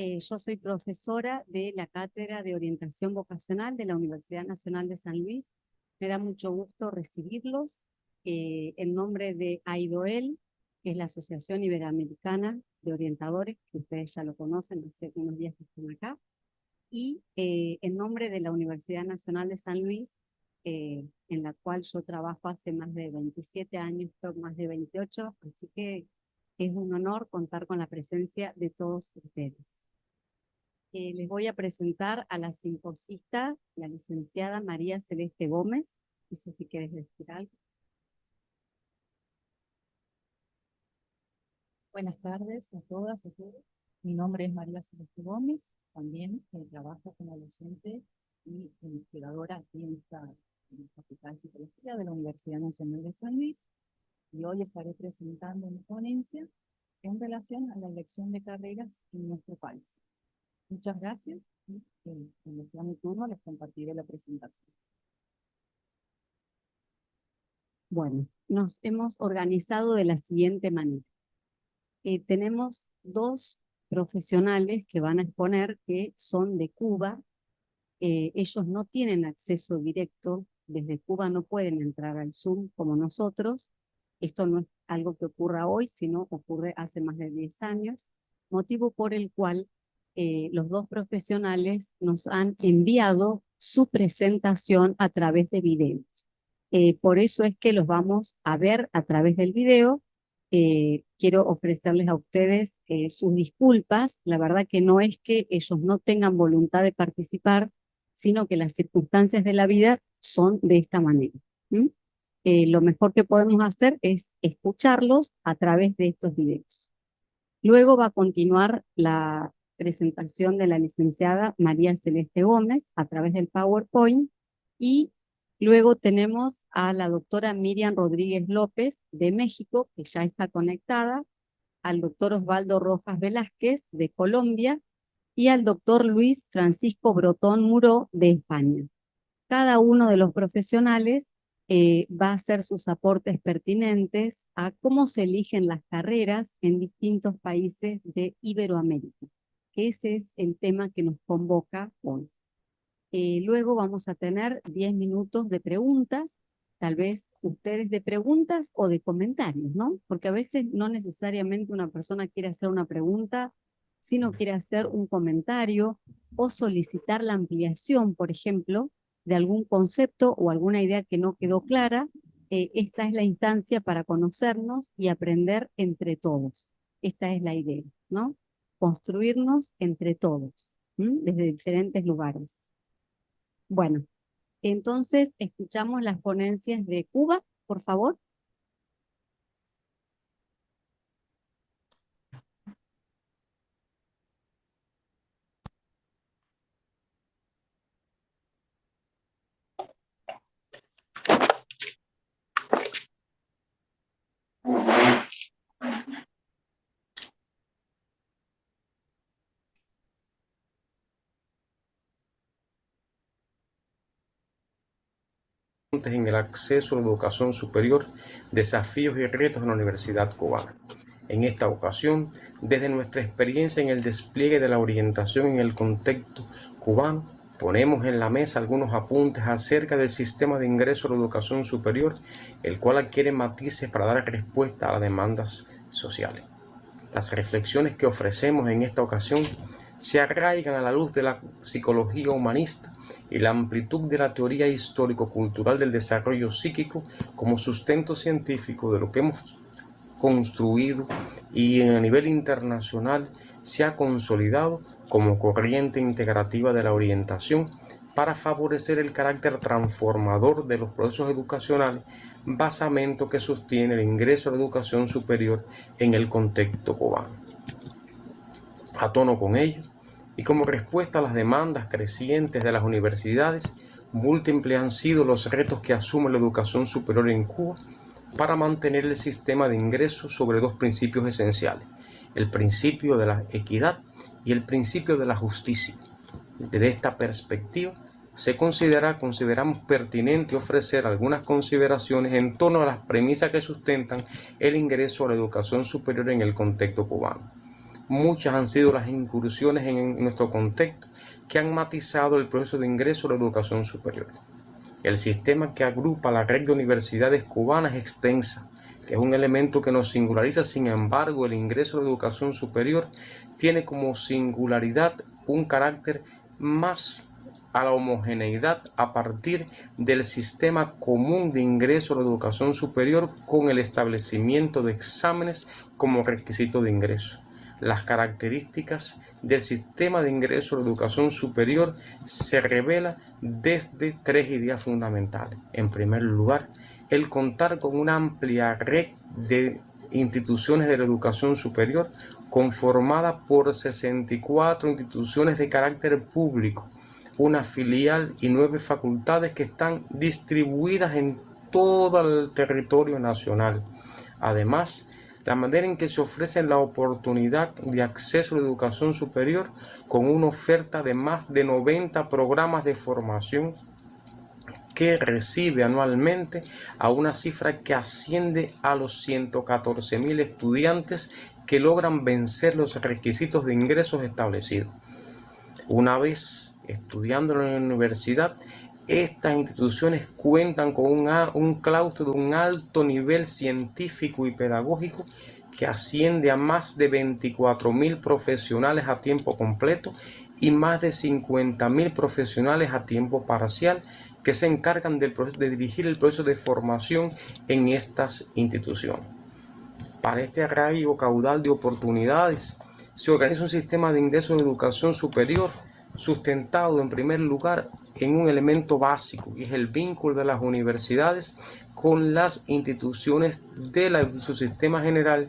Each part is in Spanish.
Yo soy profesora de la Cátedra de Orientación Vocacional de la Universidad Nacional de San Luis. Me da mucho gusto recibirlos en nombre de AIDOEL, que es la Asociación Iberoamericana de Orientadores, que ustedes ya lo conocen, hace unos días que están acá, y en nombre de la Universidad Nacional de San Luis, en la cual yo trabajo hace más de 27 años, más de 28, así que es un honor contar con la presencia de todos ustedes. Les voy a presentar a la simposista, la licenciada María Celeste Gómez. No sé si quieres decir algo. Buenas tardes a todas y a todos. Mi nombre es María Celeste Gómez, también trabajo como docente y investigadora aquí en esta Facultad de Psicología de la Universidad Nacional de San Luis, y hoy estaré presentando una ponencia en relación a la elección de carreras en nuestro país. Muchas gracias y cuando sea mi turno les compartiré la presentación. Bueno, nos hemos organizado de la siguiente manera. Tenemos dos profesionales que van a exponer que son de Cuba. Ellos no tienen acceso directo, desde Cuba no pueden entrar al Zoom como nosotros. Esto no es algo que ocurra hoy, sino ocurre hace más de 10 años, motivo por el cual los dos profesionales nos han enviado su presentación a través de videos. Por eso es que los vamos a ver a través del video. Quiero ofrecerles a ustedes sus disculpas. La verdad que no es que ellos no tengan voluntad de participar, sino que las circunstancias de la vida son de esta manera. Lo mejor que podemos hacer es escucharlos a través de estos videos. Luego va a continuar la presentación de la licenciada María Celeste Gómez a través del PowerPoint, y luego tenemos a la doctora Miriam Rodríguez López de México, que ya está conectada, al doctor Osvaldo Rojas Velázquez de Colombia y al doctor Luis Francisco Brotón Muró de España. Cada uno de los profesionales va a hacer sus aportes pertinentes a cómo se eligen las carreras en distintos países de Iberoamérica, que ese es el tema que nos convoca hoy. Luego vamos a tener 10 minutos de preguntas, tal vez ustedes de preguntas o de comentarios, ¿no? Porque a veces no necesariamente una persona quiere hacer una pregunta, sino quiere hacer un comentario o solicitar la ampliación, por ejemplo, de algún concepto o alguna idea que no quedó clara. Esta es la instancia para conocernos y aprender entre todos. Esta es la idea, ¿no? Construirnos entre todos, desde diferentes lugares. Bueno, entonces escuchamos las ponencias de Cuba, por favor. En el acceso a la educación superior, desafíos y retos en la Universidad Cubana. En esta ocasión, desde nuestra experiencia en el despliegue de la orientación en el contexto cubano, ponemos en la mesa algunos apuntes acerca del sistema de ingreso a la educación superior, el cual adquiere matices para dar respuesta a las demandas sociales. Las reflexiones que ofrecemos en esta ocasión se arraigan a la luz de la psicología humanista y la amplitud de la teoría histórico-cultural del desarrollo psíquico como sustento científico de lo que hemos construido y a nivel internacional se ha consolidado como corriente integrativa de la orientación para favorecer el carácter transformador de los procesos educacionales, basamento que sostiene el ingreso a la educación superior en el contexto cubano. A tono con ello, y como respuesta a las demandas crecientes de las universidades, múltiples han sido los retos que asume la educación superior en Cuba para mantener el sistema de ingresos sobre dos principios esenciales: el principio de la equidad y el principio de la justicia. Desde esta perspectiva, consideramos pertinente ofrecer algunas consideraciones en torno a las premisas que sustentan el ingreso a la educación superior en el contexto cubano. muchas han sido las incursiones en nuestro contexto que han matizado el proceso de ingreso a la educación superior. El sistema que agrupa la red de universidades cubanas es extensa, que es un elemento que nos singulariza. Sin embargo, el ingreso a la educación superior tiene como singularidad un carácter más a la homogeneidad a partir del sistema común de ingreso a la educación superior, con el establecimiento de exámenes como requisito de ingreso. Las características del sistema de ingreso a la educación superior se revela desde tres ideas fundamentales. En primer lugar, el contar con una amplia red de instituciones de la educación superior conformada por 64 instituciones de carácter público, una filial y 9 facultades que están distribuidas en todo el territorio nacional. Además, la manera en que se ofrece la oportunidad de acceso a la educación superior, con una oferta de más de 90 programas de formación que recibe anualmente a una cifra que asciende a los 114.000 estudiantes que logran vencer los requisitos de ingresos establecidos. Una vez estudiando en la universidad, estas instituciones cuentan con un claustro de un alto nivel científico y pedagógico que asciende a más de 24.000 profesionales a tiempo completo y más de 50.000 profesionales a tiempo parcial que se encargan de dirigir el proceso de formación en estas instituciones. Para este arraigo caudal de oportunidades, se organiza un sistema de ingreso de educación superior sustentado en primer lugar en un elemento básico, y es el vínculo de las universidades con las instituciones de su sistema general,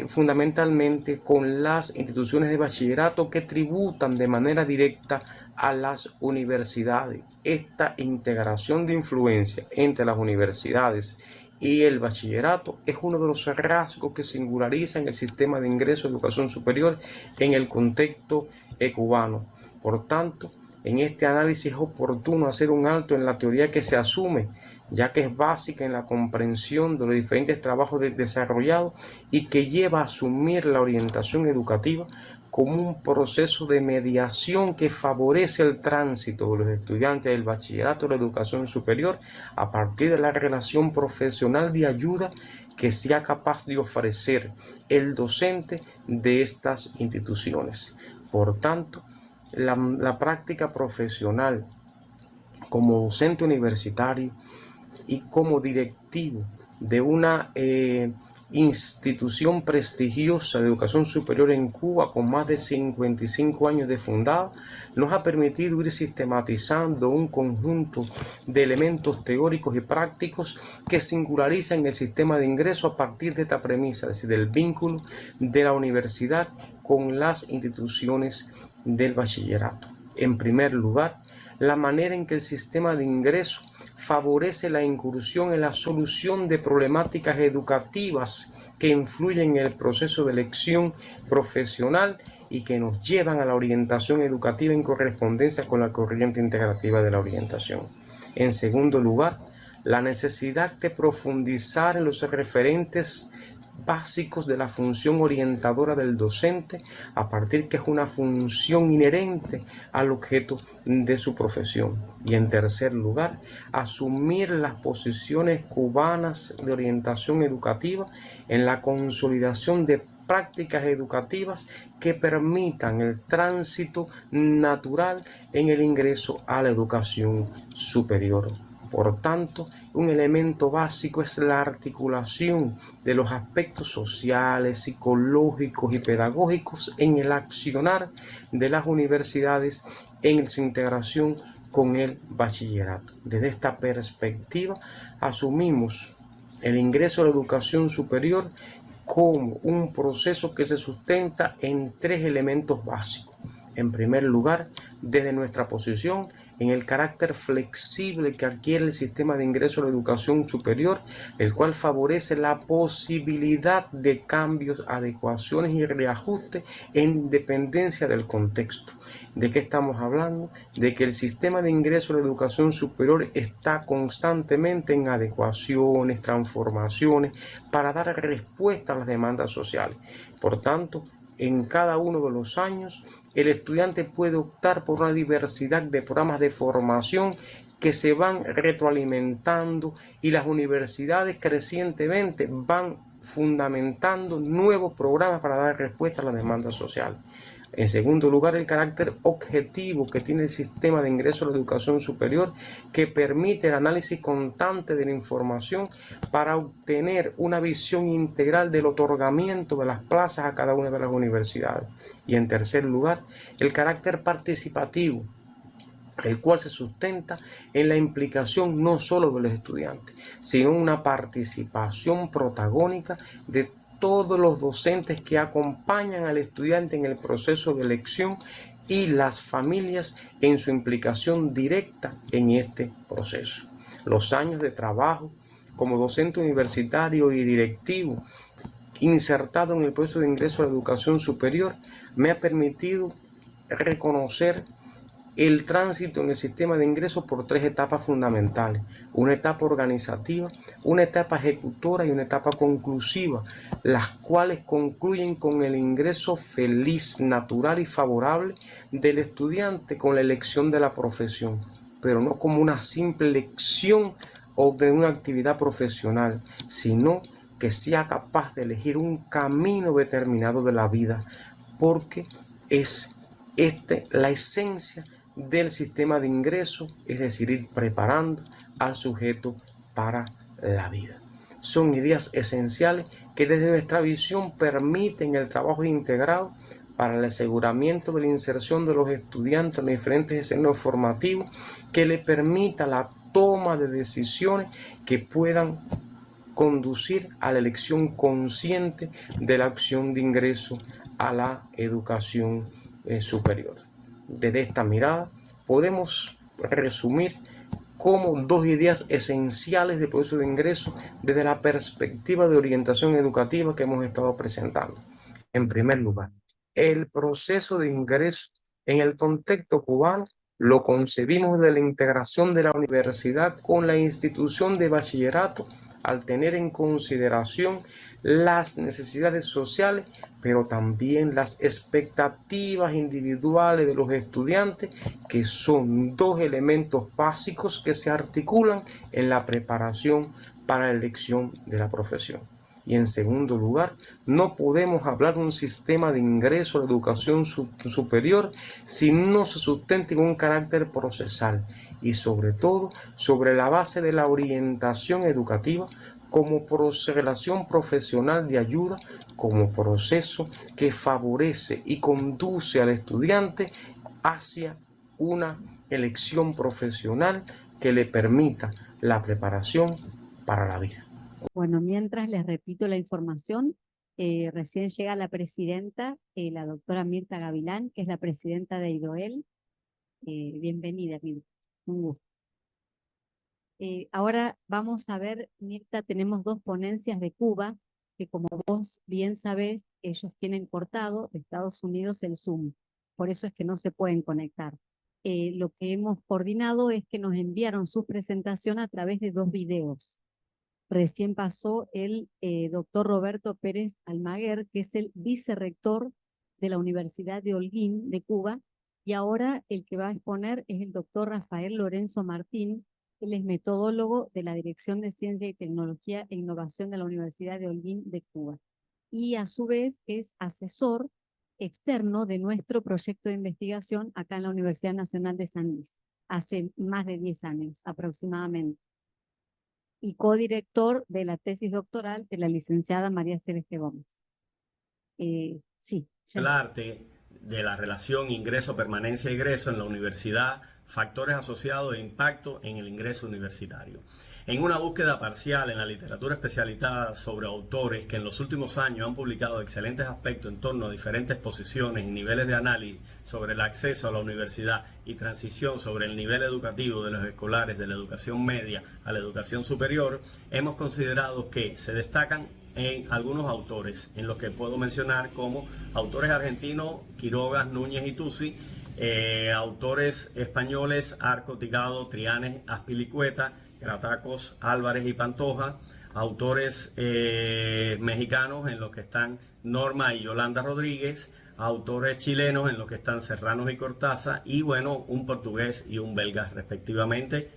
fundamentalmente con las instituciones de bachillerato que tributan de manera directa a las universidades. Esta integración de influencia entre las universidades y el bachillerato es uno de los rasgos que singularizan el sistema de ingreso a educación superior en el contexto cubano. Por tanto, en este análisis es oportuno hacer un alto en la teoría que se asume, ya que es básica en la comprensión de los diferentes trabajos desarrollados y que lleva a asumir la orientación educativa como un proceso de mediación que favorece el tránsito de los estudiantes del bachillerato a la educación superior a partir de la relación profesional de ayuda que sea capaz de ofrecer el docente de estas instituciones. Por tanto, la práctica profesional como docente universitario y como directivo de una institución prestigiosa de educación superior en Cuba con más de 55 años de fundada, nos ha permitido ir sistematizando un conjunto de elementos teóricos y prácticos que singularizan el sistema de ingreso a partir de esta premisa, es decir, del vínculo de la universidad con las instituciones del bachillerato. En primer lugar, la manera en que el sistema de ingreso favorece la incursión en la solución de problemáticas educativas que influyen en el proceso de elección profesional y que nos llevan a la orientación educativa en correspondencia con la corriente integrativa de la orientación. En segundo lugar, la necesidad de profundizar en los referentes básicos de la función orientadora del docente, a partir que es una función inherente al objeto de su profesión. Y en tercer lugar, asumir las posiciones cubanas de orientación educativa en la consolidación de prácticas educativas que permitan el tránsito natural en el ingreso a la educación superior. Por tanto, un elemento básico es la articulación de los aspectos sociales, psicológicos y pedagógicos en el accionar de las universidades en su integración con el bachillerato. Desde esta perspectiva, asumimos el ingreso a la educación superior como un proceso que se sustenta en tres elementos básicos. En primer lugar, desde nuestra posición, en el carácter flexible que adquiere el sistema de ingreso a la educación superior, el cual favorece la posibilidad de cambios, adecuaciones y reajustes en dependencia del contexto. ¿De qué estamos hablando? De que el sistema de ingreso a la educación superior está constantemente en adecuaciones, transformaciones, para dar respuesta a las demandas sociales. Por tanto, en cada uno de los años, el estudiante puede optar por una diversidad de programas de formación que se van retroalimentando y las universidades crecientemente van fundamentando nuevos programas para dar respuesta a la demanda social. En segundo lugar, el carácter objetivo que tiene el sistema de ingreso a la educación superior, que permite el análisis constante de la información para obtener una visión integral del otorgamiento de las plazas a cada una de las universidades. Y en tercer lugar, el carácter participativo, el cual se sustenta en la implicación no solo de los estudiantes, sino una participación protagónica de todos los docentes que acompañan al estudiante en el proceso de elección y las familias en su implicación directa en este proceso. Los años de trabajo como docente universitario y directivo insertado en el proceso de ingreso a la educación superior me ha permitido reconocer el tránsito en el sistema de ingresos por tres etapas fundamentales: una etapa organizativa, una etapa ejecutora y una etapa conclusiva, las cuales concluyen con el ingreso feliz, natural y favorable del estudiante con la elección de la profesión, pero no como una simple elección o de una actividad profesional, sino que sea capaz de elegir un camino determinado de la vida, porque es la esencia del sistema de ingreso, es decir, ir preparando al sujeto para la vida. Son ideas esenciales que desde nuestra visión permiten el trabajo integrado para el aseguramiento de la inserción de los estudiantes en los diferentes escenarios formativos, que le permita la toma de decisiones que puedan conducir a la elección consciente de la acción de ingreso a la educación superior. Desde esta mirada podemos resumir como dos ideas esenciales del proceso de ingreso desde la perspectiva de orientación educativa que hemos estado presentando. En primer lugar, el proceso de ingreso en el contexto cubano lo concebimos de la integración de la universidad con la institución de bachillerato al tener en consideración las necesidades sociales, pero también las expectativas individuales de los estudiantes, que son dos elementos básicos que se articulan en la preparación para la elección de la profesión. Y en segundo lugar, no podemos hablar de un sistema de ingreso a la educación superior si no se sustenta en un carácter procesal y sobre todo sobre la base de la orientación educativa como relación profesional de ayuda, como proceso que favorece y conduce al estudiante hacia una elección profesional que le permita la preparación para la vida. Bueno, mientras les repito la información, recién llega la presidenta, la doctora Mirta Gavilán, que es la presidenta de IDOEL. Bienvenida, Mirta. Un gusto. Ahora vamos a ver, Mirta, tenemos dos ponencias de Cuba, que como vos bien sabés, ellos tienen cortado de Estados Unidos el Zoom. Por eso es que no se pueden conectar. Lo que hemos coordinado es que nos enviaron su presentación a través de dos videos. Recién pasó el doctor Roberto Pérez Almaguer, que es el vicerrector de la Universidad de Holguín de Cuba, y ahora el que va a exponer es el doctor Rafael Lorenzo Martín. Él es metodólogo de la Dirección de Ciencia y Tecnología e Innovación de la Universidad de Holguín de Cuba. Y a su vez es asesor externo de nuestro proyecto de investigación acá en la Universidad Nacional de San Luis, hace más de 10 años aproximadamente. Y codirector de la tesis doctoral de la licenciada María Celeste Gómez. Sí. El arte de la relación ingreso-permanencia-egreso en la universidad, factores asociados e impacto en el ingreso universitario. En una búsqueda parcial en la literatura especializada sobre autores que en los últimos años han publicado excelentes aspectos en torno a diferentes posiciones y niveles de análisis sobre el acceso a la universidad y transición sobre el nivel educativo de los escolares de la educación media a la educación superior, hemos considerado que se destacan en algunos autores, en los que puedo mencionar como autores argentinos Quiroga, Núñez y Tusi, autores españoles Arco, Tirado, Trianes, Azpilicueta, Gratacos, Álvarez y Pantoja, autores mexicanos en los que están Norma y Yolanda Rodríguez, autores chilenos en los que están Serranos y Cortázar, y bueno, un portugués y un belga respectivamente,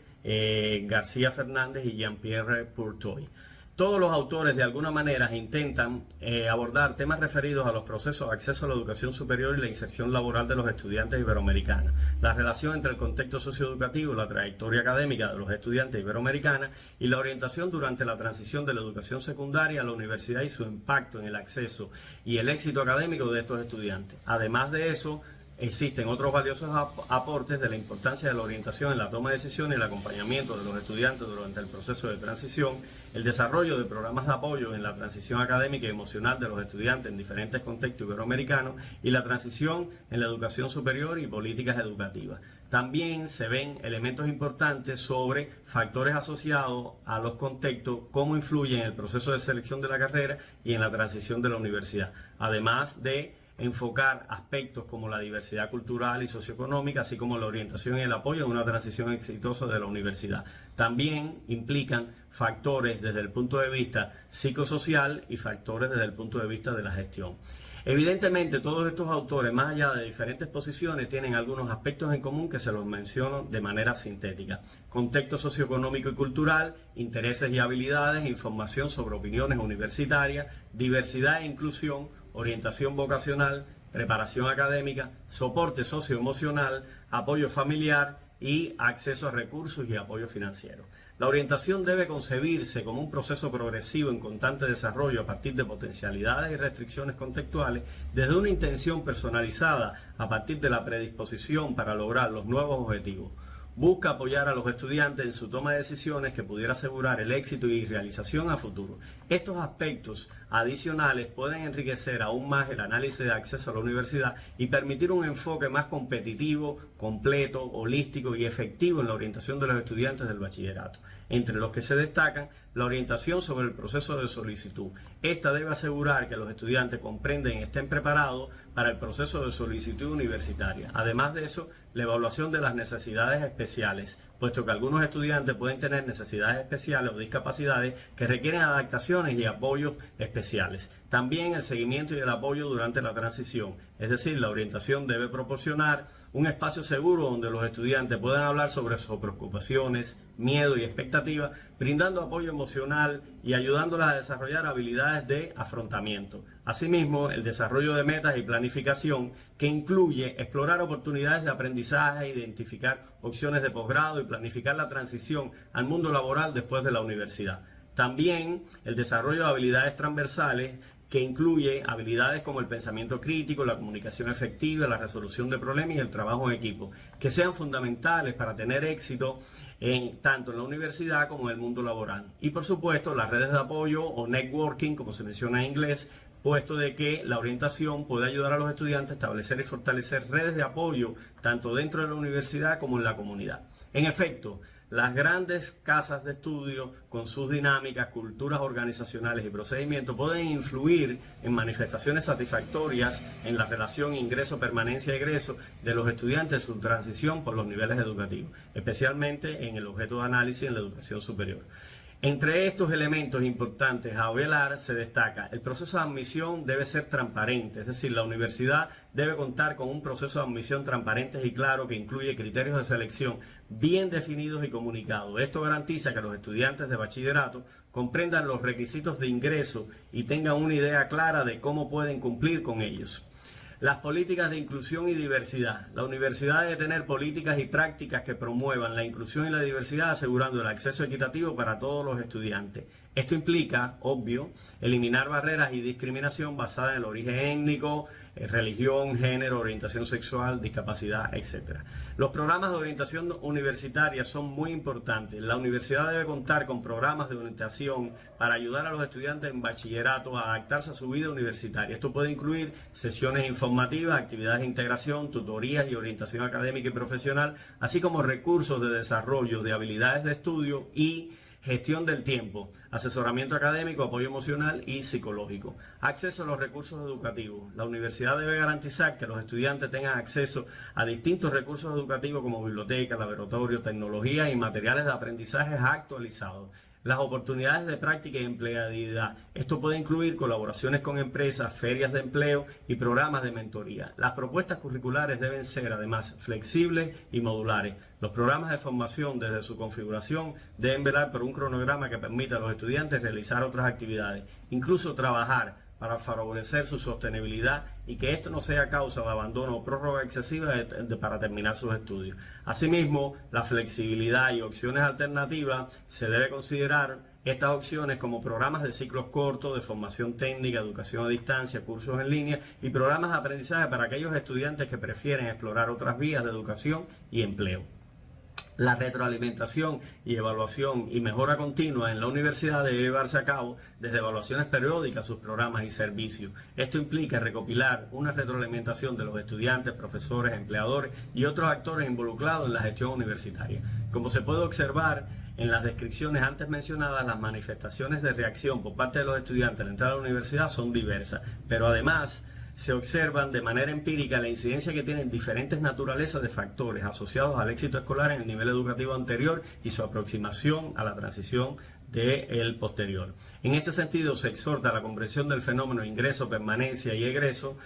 García Fernández y Jean-Pierre Pourtoy. Todos los autores de alguna manera intentan abordar temas referidos a los procesos de acceso a la educación superior y la inserción laboral de los estudiantes iberoamericanos, la relación entre el contexto socioeducativo, la trayectoria académica de los estudiantes iberoamericanos y la orientación durante la transición de la educación secundaria a la universidad y su impacto en el acceso y el éxito académico de estos estudiantes. Además de eso, existen otros valiosos aportes de la importancia de la orientación en la toma de decisiones y el acompañamiento de los estudiantes durante el proceso de transición, el desarrollo de programas de apoyo en la transición académica y emocional de los estudiantes en diferentes contextos iberoamericanos y la transición en la educación superior y políticas educativas. También se ven elementos importantes sobre factores asociados a los contextos, cómo influyen en el proceso de selección de la carrera y en la transición de la universidad, además de enfocar aspectos como la diversidad cultural y socioeconómica, así como la orientación y el apoyo de una transición exitosa de la universidad. También implican factores desde el punto de vista psicosocial y factores desde el punto de vista de la gestión. Evidentemente, todos estos autores, más allá de diferentes posiciones, tienen algunos aspectos en común que se los menciono de manera sintética. Contexto socioeconómico y cultural, intereses y habilidades, información sobre opiniones universitarias, diversidad e inclusión, orientación vocacional, preparación académica, soporte socioemocional, apoyo familiar y acceso a recursos y apoyo financiero. La orientación debe concebirse como un proceso progresivo en constante desarrollo a partir de potencialidades y restricciones contextuales, desde una intención personalizada a partir de la predisposición para lograr los nuevos objetivos. Busca apoyar a los estudiantes en su toma de decisiones que pudiera asegurar el éxito y realización a futuro. Estos aspectos adicionales pueden enriquecer aún más el análisis de acceso a la universidad y permitir un enfoque más competitivo, completo, holístico y efectivo en la orientación de los estudiantes del bachillerato, entre los que se destacan la orientación sobre el proceso de solicitud. Esta debe asegurar que los estudiantes comprenden y estén preparados para el proceso de solicitud universitaria. Además de eso, la evaluación de las necesidades especiales, puesto que algunos estudiantes pueden tener necesidades especiales o discapacidades que requieren adaptaciones y apoyos especiales. También el seguimiento y el apoyo durante la transición, es decir, la orientación debe proporcionar un espacio seguro donde los estudiantes puedan hablar sobre sus preocupaciones, miedo y expectativas, brindando apoyo emocional y ayudándolas a desarrollar habilidades de afrontamiento. Asimismo, el desarrollo de metas y planificación que incluye explorar oportunidades de aprendizaje, identificar opciones de posgrado y planificar la transición al mundo laboral después de la universidad. También el desarrollo de habilidades transversales que incluye habilidades como el pensamiento crítico, la comunicación efectiva, la resolución de problemas y el trabajo en equipo, que sean fundamentales para tener éxito tanto en la universidad como en el mundo laboral. Y por supuesto, las redes de apoyo o networking, como se menciona en inglés, puesto de que la orientación puede ayudar a los estudiantes a establecer y fortalecer redes de apoyo tanto dentro de la universidad como en la comunidad. En efecto, las grandes casas de estudio, con sus dinámicas, culturas organizacionales y procedimientos, pueden influir en manifestaciones satisfactorias en la relación ingreso-permanencia-egreso de los estudiantes en su transición por los niveles educativos, especialmente en el objeto de análisis en la educación superior. Entre estos elementos importantes a velar se destaca: el proceso de admisión debe ser transparente, es decir, la universidad debe contar con un proceso de admisión transparente y claro que incluye criterios de selección bien definidos y comunicados. Esto garantiza que los estudiantes de bachillerato comprendan los requisitos de ingreso y tengan una idea clara de cómo pueden cumplir con ellos. Las políticas de inclusión y diversidad. La universidad debe tener políticas y prácticas que promuevan la inclusión y la diversidad, asegurando el acceso equitativo para todos los estudiantes. Esto implica, obvio, eliminar barreras y discriminación basada en el origen étnico, religión, género, orientación sexual, discapacidad, etc. Los programas de orientación universitaria son muy importantes. La universidad debe contar con programas de orientación para ayudar a los estudiantes en bachillerato a adaptarse a su vida universitaria. Esto puede incluir sesiones informativas, actividades de integración, tutorías y orientación académica y profesional, así como recursos de desarrollo de habilidades de estudio y gestión del tiempo, asesoramiento académico, apoyo emocional y psicológico. Acceso a los recursos educativos. La universidad debe garantizar que los estudiantes tengan acceso a distintos recursos educativos como bibliotecas, laboratorios, tecnologías y materiales de aprendizaje actualizados. Las oportunidades de práctica y empleabilidad. Esto puede incluir colaboraciones con empresas, ferias de empleo y programas de mentoría. Las propuestas curriculares deben ser además flexibles y modulares. Los programas de formación desde su configuración deben velar por un cronograma que permita a los estudiantes realizar otras actividades, incluso trabajar para favorecer su sostenibilidad y que esto no sea causa de abandono o prórroga excesiva para terminar sus estudios. Asimismo, la flexibilidad y opciones alternativas se debe considerar estas opciones como programas de ciclos cortos, de formación técnica, educación a distancia, cursos en línea y programas de aprendizaje para aquellos estudiantes que prefieren explorar otras vías de educación y empleo. La retroalimentación y evaluación y mejora continua en la universidad debe llevarse a cabo desde evaluaciones periódicas sus programas y servicios. Esto implica recopilar una retroalimentación de los estudiantes, profesores, empleadores y otros actores involucrados en la gestión universitaria. Como se puede observar en las descripciones antes mencionadas, las manifestaciones de reacción por parte de los estudiantes al entrar a la universidad son diversas, pero además se observan de manera empírica la incidencia que tienen diferentes naturalezas de factores asociados al éxito escolar en el nivel educativo anterior y su aproximación a la transición del posterior. En este sentido, se exhorta a la comprensión del fenómeno ingreso, permanencia y egreso,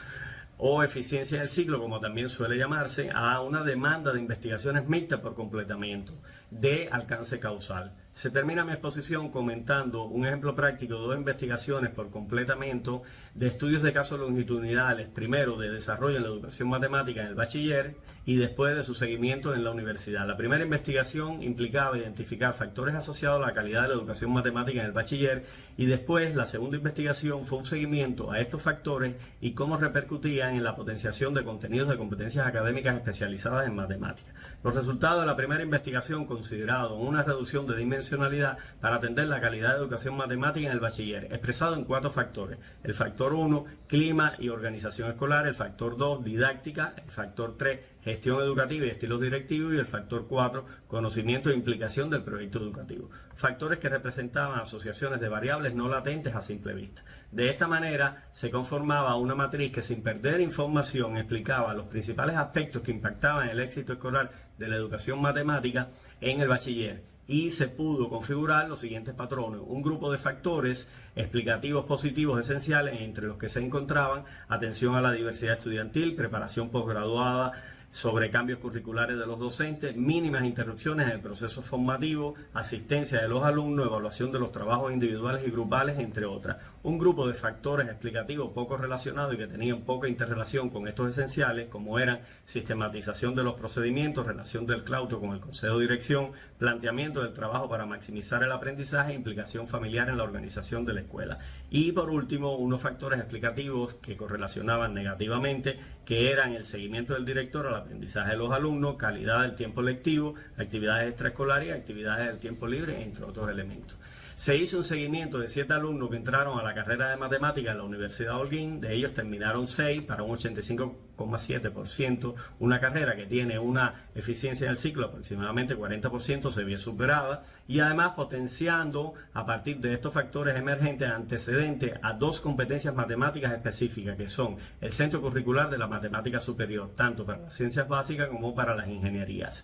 o eficiencia del ciclo, como también suele llamarse, a una demanda de investigaciones mixtas por completamiento de alcance causal. Se termina mi exposición comentando un ejemplo práctico de dos investigaciones por completamiento de estudios de casos longitudinales, primero de desarrollo en la educación matemática en el bachiller y después de su seguimiento en la universidad. La primera investigación implicaba identificar factores asociados a la calidad de la educación matemática en el bachiller y después la segunda investigación fue un seguimiento a estos factores y cómo repercutían en la potenciación de contenidos de competencias académicas especializadas en matemáticas. Los resultados de la primera investigación consideraron una reducción de dimensionalidad para atender la calidad de educación matemática en el bachiller, expresado en 4 factores. El factor 1, clima y organización escolar; el factor 2, didáctica; el factor 3, gestión educativa y estilos directivos; y el factor 4, conocimiento e implicación del proyecto educativo. Factores que representaban asociaciones de variables no latentes a simple vista. De esta manera se conformaba una matriz que, sin perder información, explicaba los principales aspectos que impactaban el éxito escolar de la educación matemática en el bachiller, y se pudo configurar los siguientes patrones: un grupo de factores explicativos positivos esenciales, entre los que se encontraban atención a la diversidad estudiantil, preparación posgraduada sobre cambios curriculares de los docentes, mínimas interrupciones en el proceso formativo, asistencia de los alumnos, evaluación de los trabajos individuales y grupales, entre otras. Un grupo de factores explicativos poco relacionados y que tenían poca interrelación con estos esenciales, como eran sistematización de los procedimientos, relación del claustro con el consejo de dirección, planteamiento del trabajo para maximizar el aprendizaje e implicación familiar en la organización de la escuela. Y por último, unos factores explicativos que correlacionaban negativamente, que eran el seguimiento del director al aprendizaje de los alumnos, calidad del tiempo lectivo, actividades extraescolares y actividades del tiempo libre, entre otros elementos. Se hizo un seguimiento de 7 alumnos que entraron a la carrera de matemáticas en la Universidad Holguín. De ellos terminaron 6 para un 85,7%, una carrera que tiene una eficiencia del ciclo aproximadamente 40%, se vio superada, y además potenciando a partir de estos factores emergentes antecedentes a 2 competencias matemáticas específicas, que son el centro curricular de la matemática superior, tanto para las ciencias básicas como para las ingenierías,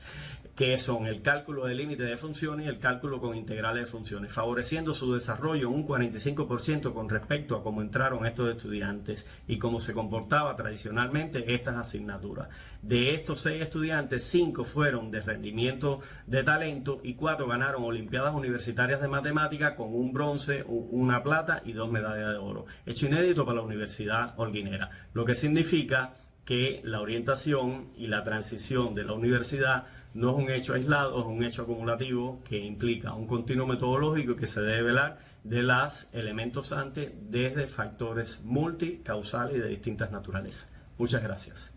que son el cálculo de límite de funciones y el cálculo con integrales de funciones, favoreciendo su desarrollo un 45% con respecto a cómo entraron estos estudiantes y cómo se comportaba tradicionalmente estas asignaturas. De estos 6 estudiantes, 5 fueron de rendimiento de talento y 4 ganaron olimpiadas universitarias de matemática con un bronce, una plata y 2 medallas de oro. Hecho inédito para la Universidad Holguinera, lo que significa que la orientación y la transición de la universidad no es un hecho aislado, es un hecho acumulativo que implica un continuo metodológico que se debe velar de los elementos antes desde factores multicausales y de distintas naturalezas. Muchas gracias.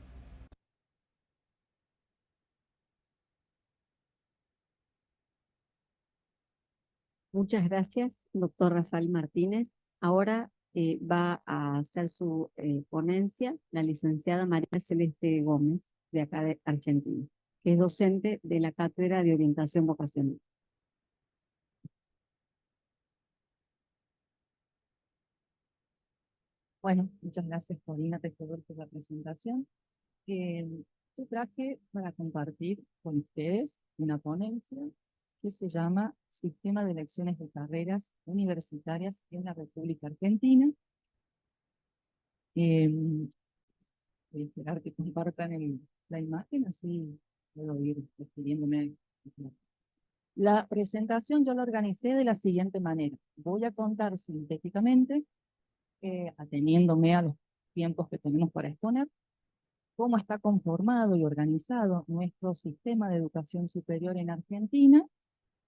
Muchas gracias, doctor Rafael Martínez. Ahora va a hacer su ponencia la licenciada María Celeste Gómez, de acá de Argentina, que es docente de la Cátedra de Orientación Vocacional. Bueno, muchas gracias, Corina Tejedor, por la presentación. Yo traje para compartir con ustedes una ponencia que se llama Sistema de Elecciones de Carreras Universitarias en la República Argentina. Voy a esperar que compartan la imagen, así puedo ir escribiéndome. La presentación yo la organicé de la siguiente manera. Voy a contar sintéticamente, ateniéndome a los tiempos que tenemos para exponer, cómo está conformado y organizado nuestro sistema de educación superior en Argentina,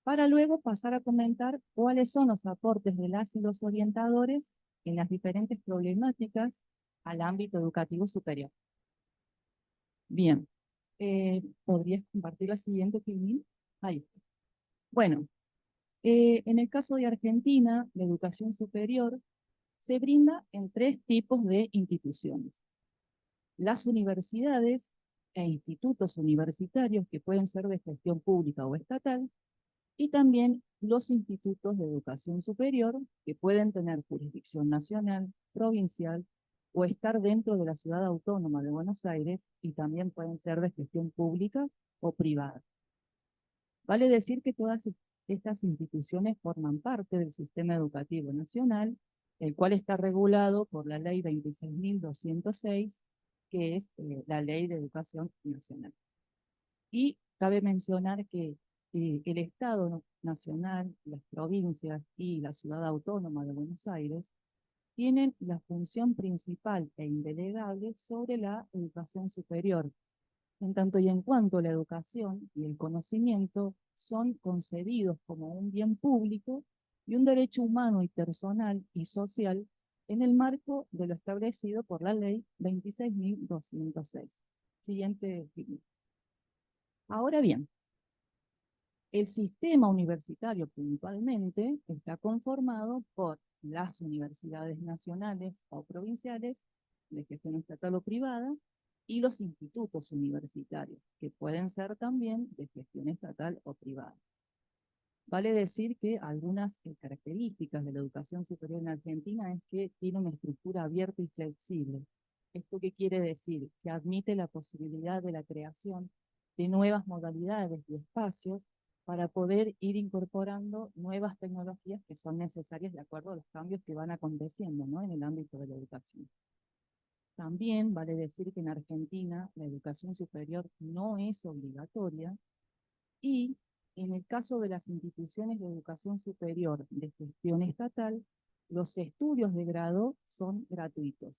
para luego pasar a comentar cuáles son los aportes de las y los orientadores en las diferentes problemáticas al ámbito educativo superior. Bien, ¿podrías compartir la siguiente, Filmin? Ahí está. Bueno, en el caso de Argentina, la educación superior se brinda en 3 tipos de instituciones. Las universidades e institutos universitarios que pueden ser de gestión pública o estatal, y también los institutos de educación superior que pueden tener jurisdicción nacional, provincial o estar dentro de la ciudad autónoma de Buenos Aires y también pueden ser de gestión pública o privada. Vale decir que todas estas instituciones forman parte del sistema educativo nacional, el cual está regulado por la ley 26.206, que es la ley de educación nacional. Y cabe mencionar que el Estado nacional, las provincias y la ciudad autónoma de Buenos Aires tienen la función principal e indelegable sobre la educación superior, en tanto y en cuanto la educación y el conocimiento son concebidos como un bien público y un derecho humano y personal y social en el marco de lo establecido por la ley 26.206. Siguiente. Ahora bien, el sistema universitario puntualmente está conformado por las universidades nacionales o provinciales, de gestión estatal o privada, y los institutos universitarios, que pueden ser también de gestión estatal o privada. Vale decir que algunas características de la educación superior en Argentina es que tiene una estructura abierta y flexible. ¿Esto qué quiere decir? Que admite la posibilidad de la creación de nuevas modalidades y espacios para poder ir incorporando nuevas tecnologías que son necesarias de acuerdo a los cambios que van aconteciendo, ¿no?, en el ámbito de la educación. También vale decir que en Argentina la educación superior no es obligatoria y en el caso de las instituciones de educación superior de gestión estatal, los estudios de grado son gratuitos.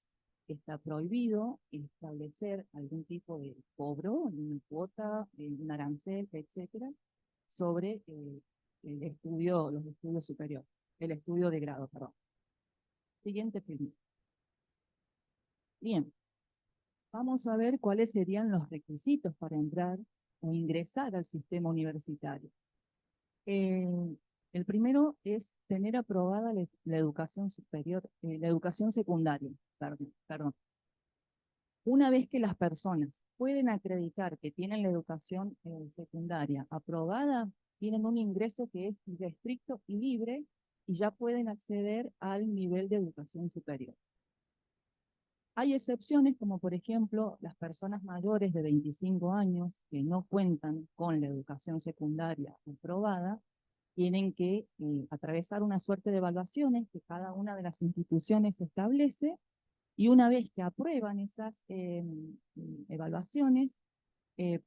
Está prohibido establecer algún tipo de cobro, una cuota, un arancel, etcétera, sobre los estudios superiores, el estudio de grado, perdón. Siguiente film. Bien, vamos a ver cuáles serían los requisitos para entrar o ingresar al sistema universitario. El primero es tener aprobada la educación superior, la educación secundaria, perdón. Una vez que las personas pueden acreditar que tienen la educación secundaria aprobada, tienen un ingreso que es irrestricto y libre y ya pueden acceder al nivel de educación superior. Hay excepciones como por ejemplo las personas mayores de 25 años que no cuentan con la educación secundaria aprobada, tienen que atravesar una suerte de evaluaciones que cada una de las instituciones establece, y una vez que aprueban esas evaluaciones,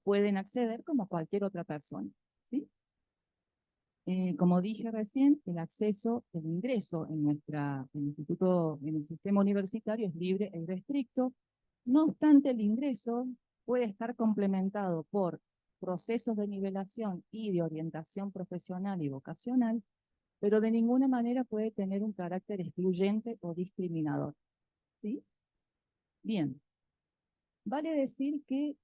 pueden acceder como cualquier otra persona, ¿sí? Como dije recién, el acceso, el ingreso en el sistema universitario es libre e irrestricto. No obstante, el ingreso puede estar complementado por procesos de nivelación y de orientación profesional y vocacional, pero de ninguna manera puede tener un carácter excluyente o discriminador, ¿sí? Bien, vale decir que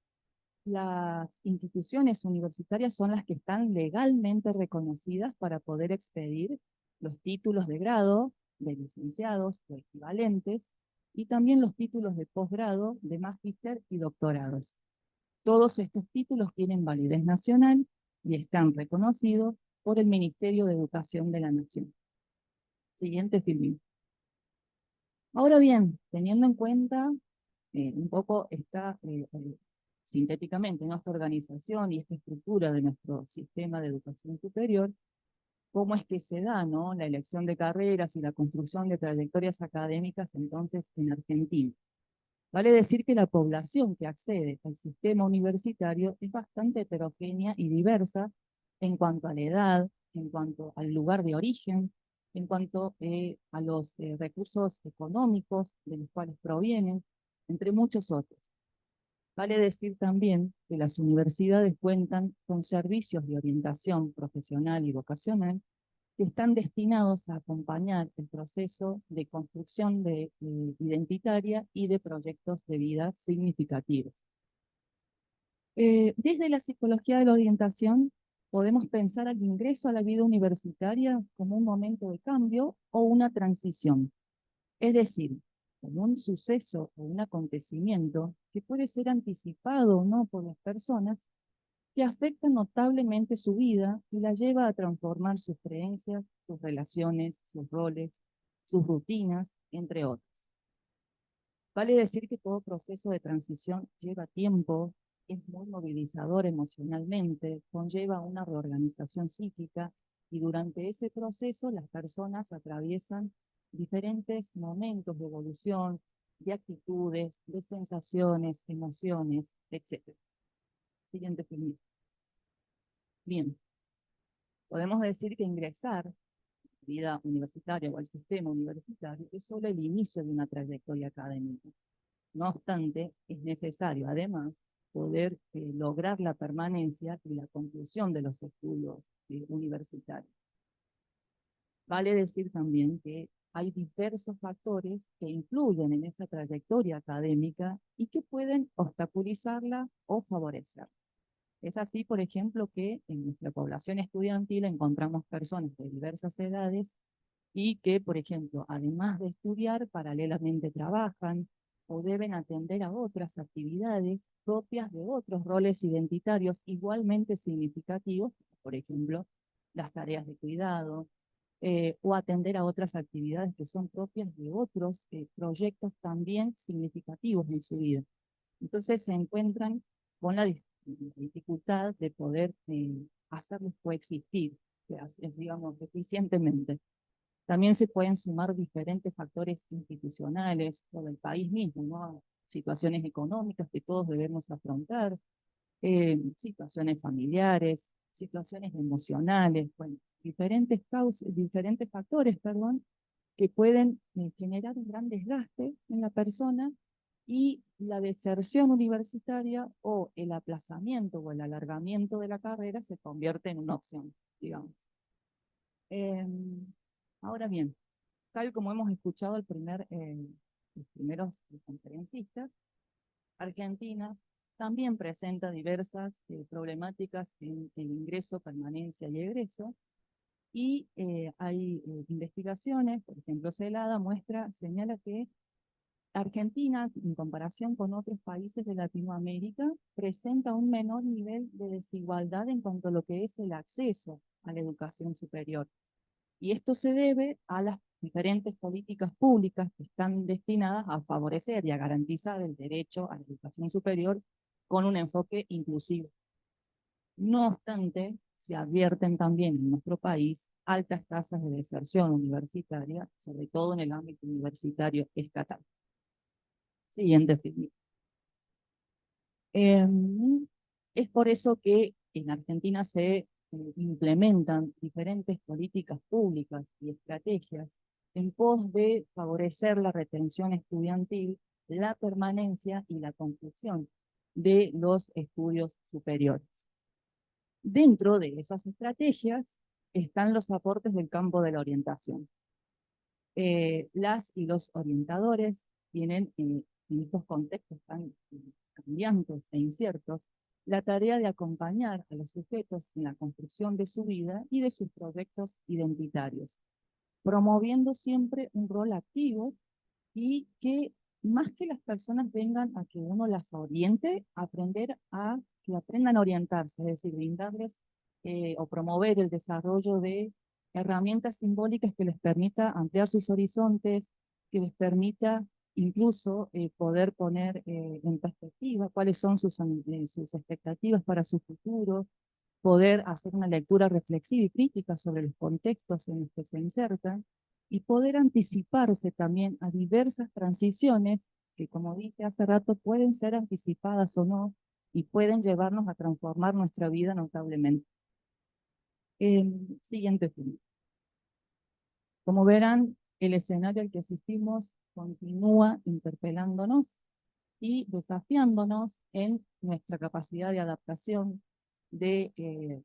las instituciones universitarias son las que están legalmente reconocidas para poder expedir los títulos de grado, de licenciados o equivalentes, y también los títulos de posgrado, de magíster y doctorados. Todos estos títulos tienen validez nacional y están reconocidos por el Ministerio de Educación de la Nación. Siguiente filmín. Ahora bien, teniendo en cuenta un poco sintéticamente, nuestra organización y esta estructura de nuestro sistema de educación superior, cómo es que se da, ¿no?, la elección de carreras y la construcción de trayectorias académicas entonces en Argentina. Vale decir que la población que accede al sistema universitario es bastante heterogénea y diversa en cuanto a la edad, en cuanto al lugar de origen, en cuanto a los recursos económicos de los cuales provienen, entre muchos otros. Vale decir también que las universidades cuentan con servicios de orientación profesional y vocacional que están destinados a acompañar el proceso de construcción identitaria y de proyectos de vida significativos. Desde la psicología de la orientación, podemos pensar al ingreso a la vida universitaria como un momento de cambio o una transición. Es decir, como un suceso o un acontecimiento que puede ser anticipado o no por las personas, que afecta notablemente su vida y la lleva a transformar sus creencias, sus relaciones, sus roles, sus rutinas, entre otros. Vale decir que todo proceso de transición lleva tiempo, es muy movilizador emocionalmente, conlleva una reorganización psíquica y durante ese proceso las personas atraviesan diferentes momentos de evolución, de actitudes, de sensaciones, emociones, etc. Siguiente filmito. Bien, podemos decir que ingresar a la vida universitaria o al sistema universitario es solo el inicio de una trayectoria académica. No obstante, es necesario, además, poder lograr la permanencia y la conclusión de los estudios universitarios. Vale decir también que hay diversos factores que influyen en esa trayectoria académica y que pueden obstaculizarla o favorecerla. Es así, por ejemplo, que en nuestra población estudiantil encontramos personas de diversas edades y que, por ejemplo, además de estudiar, paralelamente trabajan o deben atender a otras actividades propias de otros roles identitarios igualmente significativos, por ejemplo, las tareas de cuidado, o atender a otras actividades que son propias de otros proyectos también significativos en su vida. Entonces se encuentran con la dificultad de poder hacerlos coexistir, digamos, eficientemente. También se pueden sumar diferentes factores institucionales o del país mismo, ¿no? Situaciones económicas que todos debemos afrontar, situaciones familiares, situaciones emocionales, bueno, diferentes factores, perdón, que pueden generar un gran desgaste en la persona y la deserción universitaria o el aplazamiento o el alargamiento de la carrera se convierte en una opción, digamos. Ahora bien, tal como hemos escuchado los primeros conferencistas, Argentina también presenta diversas problemáticas en el ingreso, permanencia y egreso, y hay investigaciones, por ejemplo, CELADA señala que Argentina, en comparación con otros países de Latinoamérica, presenta un menor nivel de desigualdad en cuanto a lo que es el acceso a la educación superior. Y esto se debe a las diferentes políticas públicas que están destinadas a favorecer y a garantizar el derecho a la educación superior con un enfoque inclusivo. No obstante, se advierten también en nuestro país altas tasas de deserción universitaria, sobre todo en el ámbito universitario estatal. Siguiente film. Es por eso que en Argentina se implementan diferentes políticas públicas y estrategias en pos de favorecer la retención estudiantil, la permanencia y la conclusión de los estudios superiores. Dentro de esas estrategias están los aportes del campo de la orientación. Las y los orientadores tienen en estos contextos tan cambiantes e inciertos la tarea de acompañar a los sujetos en la construcción de su vida y de sus proyectos identitarios, promoviendo siempre un rol activo y que más que las personas vengan a que uno las oriente, aprender a que aprendan a orientarse, es decir, brindarles o promover el desarrollo de herramientas simbólicas que les permita ampliar sus horizontes, que les permita incluso poder poner en perspectiva cuáles son sus expectativas para su futuro, poder hacer una lectura reflexiva y crítica sobre los contextos en los que se insertan y poder anticiparse también a diversas transiciones que, como dije hace rato, pueden ser anticipadas o no y pueden llevarnos a transformar nuestra vida notablemente. Siguiente punto. Como verán, el escenario al que asistimos continúa interpelándonos y desafiándonos en nuestra capacidad de adaptación, de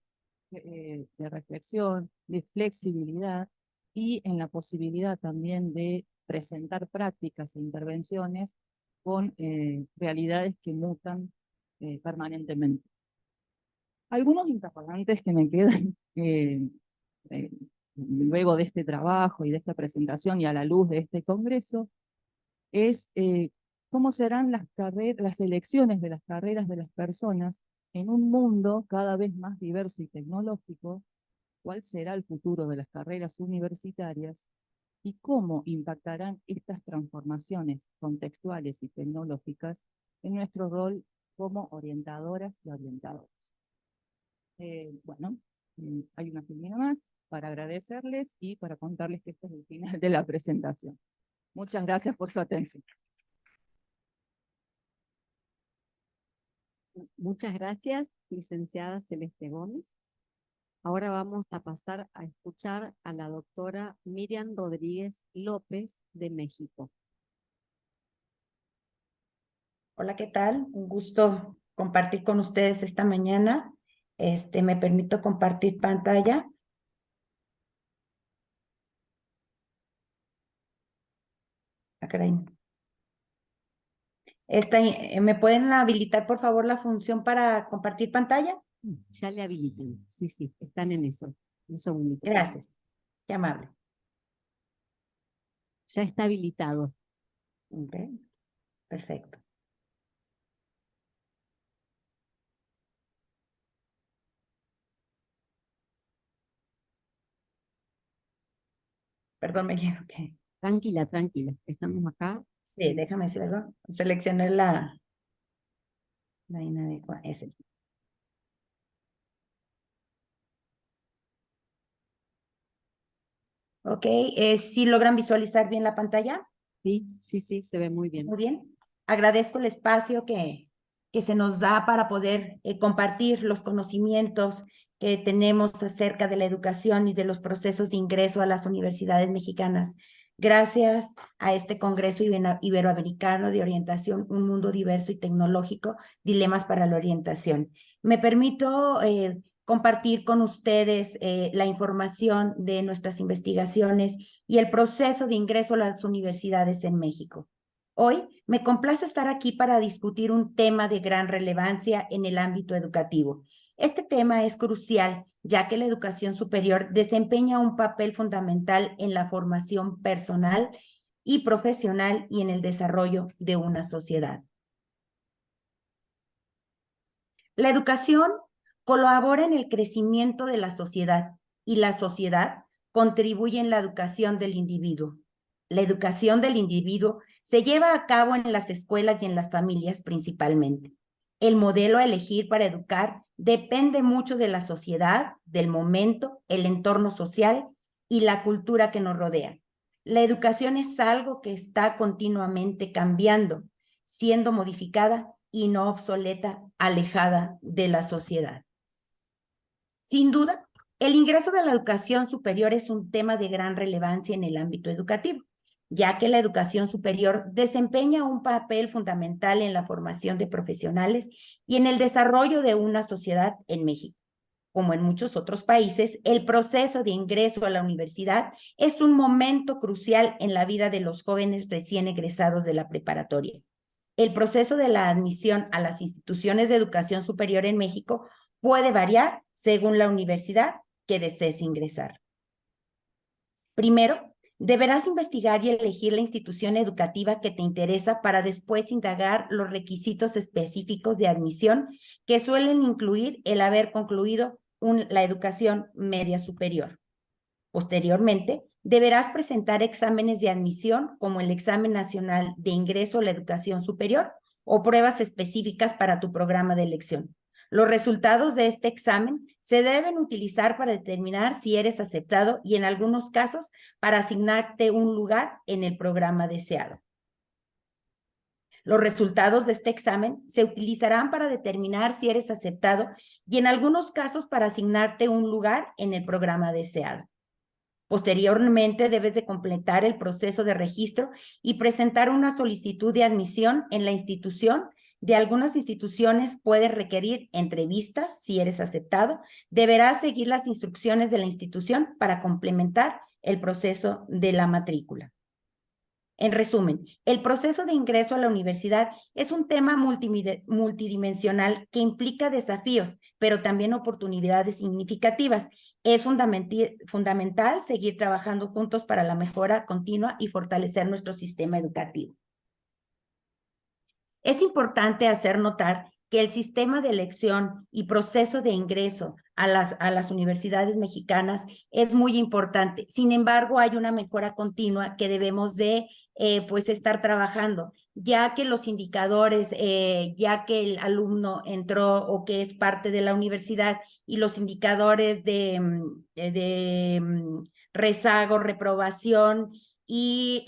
reflexión, de flexibilidad y en la posibilidad también de presentar prácticas e intervenciones con realidades que mutan permanentemente. Algunos interrogantes que me quedan luego de este trabajo y de esta presentación y a la luz de este congreso es cómo serán las elecciones de las carreras de las personas en un mundo cada vez más diverso y tecnológico, cuál será el futuro de las carreras universitarias y cómo impactarán estas transformaciones contextuales y tecnológicas en nuestro rol como orientadoras y orientadores. Bueno, hay una filmina más para agradecerles y para contarles que este es el final de la presentación. Muchas gracias por su atención. Muchas gracias, licenciada Celeste Gómez. Ahora vamos a pasar a escuchar a la doctora Miriam Rodríguez López de México. Hola, ¿qué tal? Un gusto compartir con ustedes esta mañana. Me permito compartir pantalla. Caray. ¿Me pueden habilitar, por favor, la función para compartir pantalla? Ya le habilitan. Sí, sí, están en eso. Un segundito. Gracias. Qué amable. Ya está habilitado. Ok, perfecto. Perdón, me equivoqué. Tranquila, tranquila. Estamos acá. Sí, déjame hacerlo. Seleccioné la inadecuada. Ese. Ok, ¿sí logran visualizar bien la pantalla? Sí, sí, sí, se ve muy bien. Muy bien. Agradezco el espacio que se nos da para poder compartir los conocimientos que tenemos acerca de la educación y de los procesos de ingreso a las universidades mexicanas. Gracias a este Congreso Iberoamericano de Orientación, un mundo diverso y tecnológico, dilemas para la orientación. Me permito compartir con ustedes la información de nuestras investigaciones y el proceso de ingreso a las universidades en México. Hoy me complace estar aquí para discutir un tema de gran relevancia en el ámbito educativo. Este tema es crucial, ya que la educación superior desempeña un papel fundamental en la formación personal y profesional y en el desarrollo de una sociedad. La educación colabora en el crecimiento de la sociedad y la sociedad contribuye en la educación del individuo. La educación del individuo se lleva a cabo en las escuelas y en las familias principalmente. El modelo a elegir para educar depende mucho de la sociedad, del momento, el entorno social y la cultura que nos rodea. La educación es algo que está continuamente cambiando, siendo modificada y no obsoleta, alejada de la sociedad. Sin duda, el ingreso de la educación superior es un tema de gran relevancia en el ámbito educativo, ya que la educación superior desempeña un papel fundamental en la formación de profesionales y en el desarrollo de una sociedad en México. Como en muchos otros países, el proceso de ingreso a la universidad es un momento crucial en la vida de los jóvenes recién egresados de la preparatoria. El proceso de la admisión a las instituciones de educación superior en México puede variar según la universidad que desees ingresar. Primero, deberás investigar y elegir la institución educativa que te interesa para después indagar los requisitos específicos de admisión que suelen incluir el haber concluido la educación media superior. Posteriormente, deberás presentar exámenes de admisión como el Examen Nacional de Ingreso a la Educación Superior o pruebas específicas para tu programa de elección. Los resultados de este examen se deben utilizar para determinar si eres aceptado y en algunos casos para asignarte un lugar en el programa deseado. Los resultados de este examen se utilizarán para determinar si eres aceptado y en algunos casos para asignarte un lugar en el programa deseado. Posteriormente, debes de completar el proceso de registro y presentar una solicitud de admisión en la institución. De algunas instituciones puedes requerir entrevistas si eres aceptado. Deberás seguir las instrucciones de la institución para complementar el proceso de la matrícula. En resumen, el proceso de ingreso a la universidad es un tema multidimensional que implica desafíos, pero también oportunidades significativas. Es fundamental seguir trabajando juntos para la mejora continua y fortalecer nuestro sistema educativo. Es importante hacer notar que el sistema de elección y proceso de ingreso a las universidades mexicanas es muy importante. Sin embargo, hay una mejora continua que debemos de pues estar trabajando, ya que los indicadores, ya que el alumno entró o que es parte de la universidad y los indicadores de rezago, reprobación y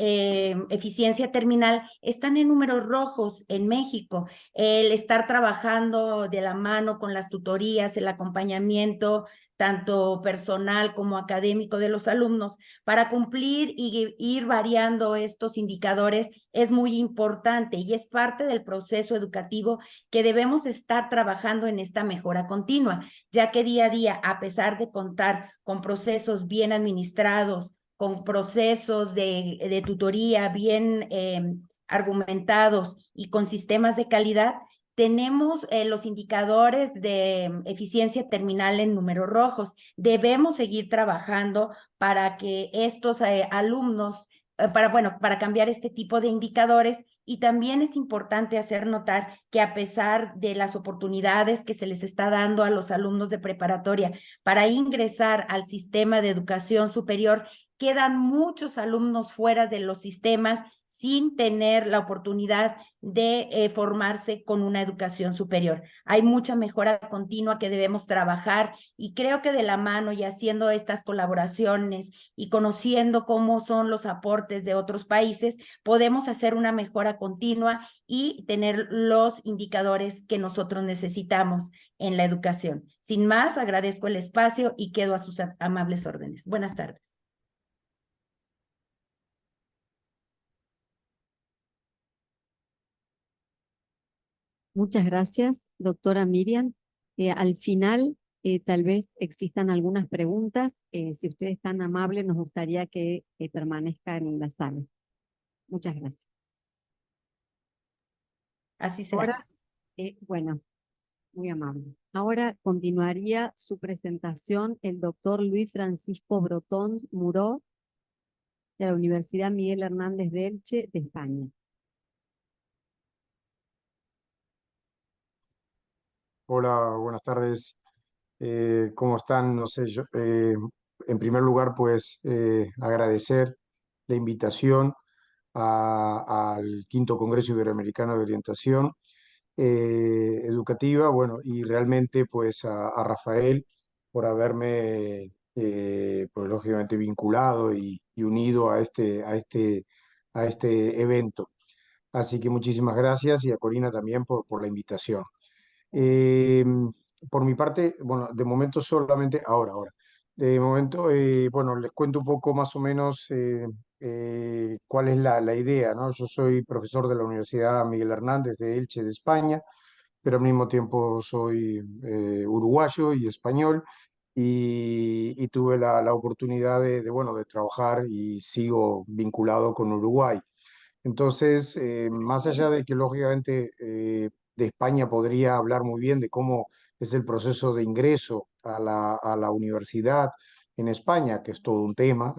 eficiencia terminal están en números rojos en México. El estar trabajando de la mano con las tutorías, el acompañamiento tanto personal como académico de los alumnos para cumplir y ir variando estos indicadores es muy importante y es parte del proceso educativo que debemos estar trabajando en esta mejora continua, ya que día a día, a pesar de contar con procesos bien administrados, con procesos de tutoría bien argumentados y con sistemas de calidad, tenemos los indicadores de eficiencia terminal en números rojos. Debemos seguir trabajando para que estos alumnos, para cambiar este tipo de indicadores. Y también es importante hacer notar que a pesar de las oportunidades que se les está dando a los alumnos de preparatoria para ingresar al sistema de educación superior, quedan muchos alumnos fuera de los sistemas sin tener la oportunidad de formarse con una educación superior. Hay mucha mejora continua que debemos trabajar y creo que de la mano y haciendo estas colaboraciones y conociendo cómo son los aportes de otros países, podemos hacer una mejora continua y tener los indicadores que nosotros necesitamos en la educación. Sin más, agradezco el espacio y quedo a sus amables órdenes. Buenas tardes. Muchas gracias, doctora Miriam. Al final, tal vez existan algunas preguntas. Si usted es tan amable, nos gustaría que permanezca en la sala. Muchas gracias. Así será. Ahora, bueno, muy amable. Ahora continuaría su presentación el doctor Luis Francisco Brotón Muró, de la Universidad Miguel Hernández de Elche, de España. Hola, buenas tardes. ¿Cómo están? No sé, yo, en primer lugar, pues agradecer la invitación al Quinto Congreso Iberoamericano de Orientación Educativa, bueno, y realmente pues a Rafael por haberme, pues lógicamente vinculado y unido a este evento. Así que muchísimas gracias y a Corina también por la invitación. Eh, por mi parte, bueno, de momento solamente, ahora. De momento, bueno, les cuento un poco más o menos cuál es la idea, ¿no? Yo soy profesor de la Universidad Miguel Hernández de Elche, de España, pero al mismo tiempo soy uruguayo y español y tuve la oportunidad bueno, de trabajar y sigo vinculado con Uruguay. Entonces, más allá de que lógicamente de España podría hablar muy bien de cómo es el proceso de ingreso a la universidad en España, que es todo un tema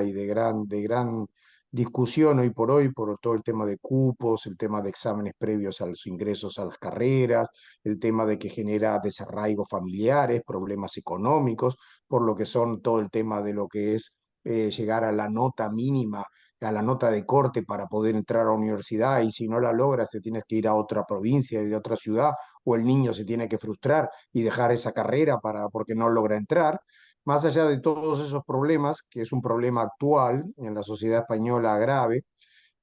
y de gran discusión hoy, por todo el tema de cupos, el tema de exámenes previos a los ingresos a las carreras, el tema de que genera desarraigos familiares, problemas económicos, por lo que son todo el tema de lo que es llegar a la nota mínima, a la nota de corte para poder entrar a la universidad, y si no la logras te tienes que ir a otra provincia y de otra ciudad, o el niño se tiene que frustrar y dejar esa carrera porque no logra entrar. Más allá de todos esos problemas, que es un problema actual en la sociedad española grave,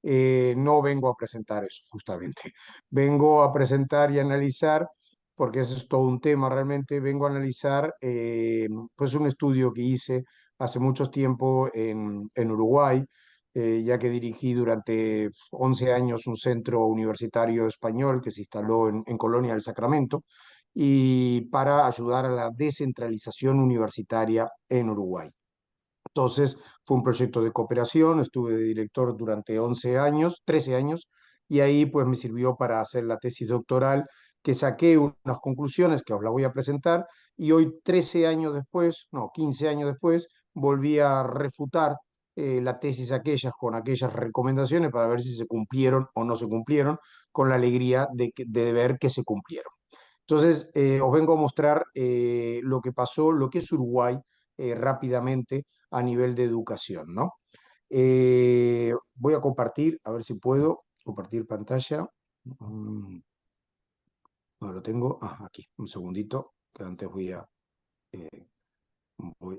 no vengo a presentar eso, justamente. Vengo a presentar y analizar, porque eso es todo un tema realmente, vengo a analizar pues un estudio que hice hace mucho tiempo en Uruguay, ya que dirigí durante 11 años un centro universitario español que se instaló en Colonia del Sacramento, y para ayudar a la descentralización universitaria en Uruguay. Entonces, fue un proyecto de cooperación, estuve de director durante 11 años, 13 años, y ahí pues me sirvió para hacer la tesis doctoral, que saqué unas conclusiones que os las voy a presentar, y hoy, 13 años después, no, 15 años después, volví a refutar la tesis aquellas con aquellas recomendaciones para ver si se cumplieron o no se cumplieron, con la alegría de ver que se cumplieron. Entonces, os vengo a mostrar lo que pasó, lo que es Uruguay, rápidamente a nivel de educación, ¿no? Voy a compartir, a ver si puedo compartir pantalla. No lo tengo. Aquí, un segundito, que antes eh,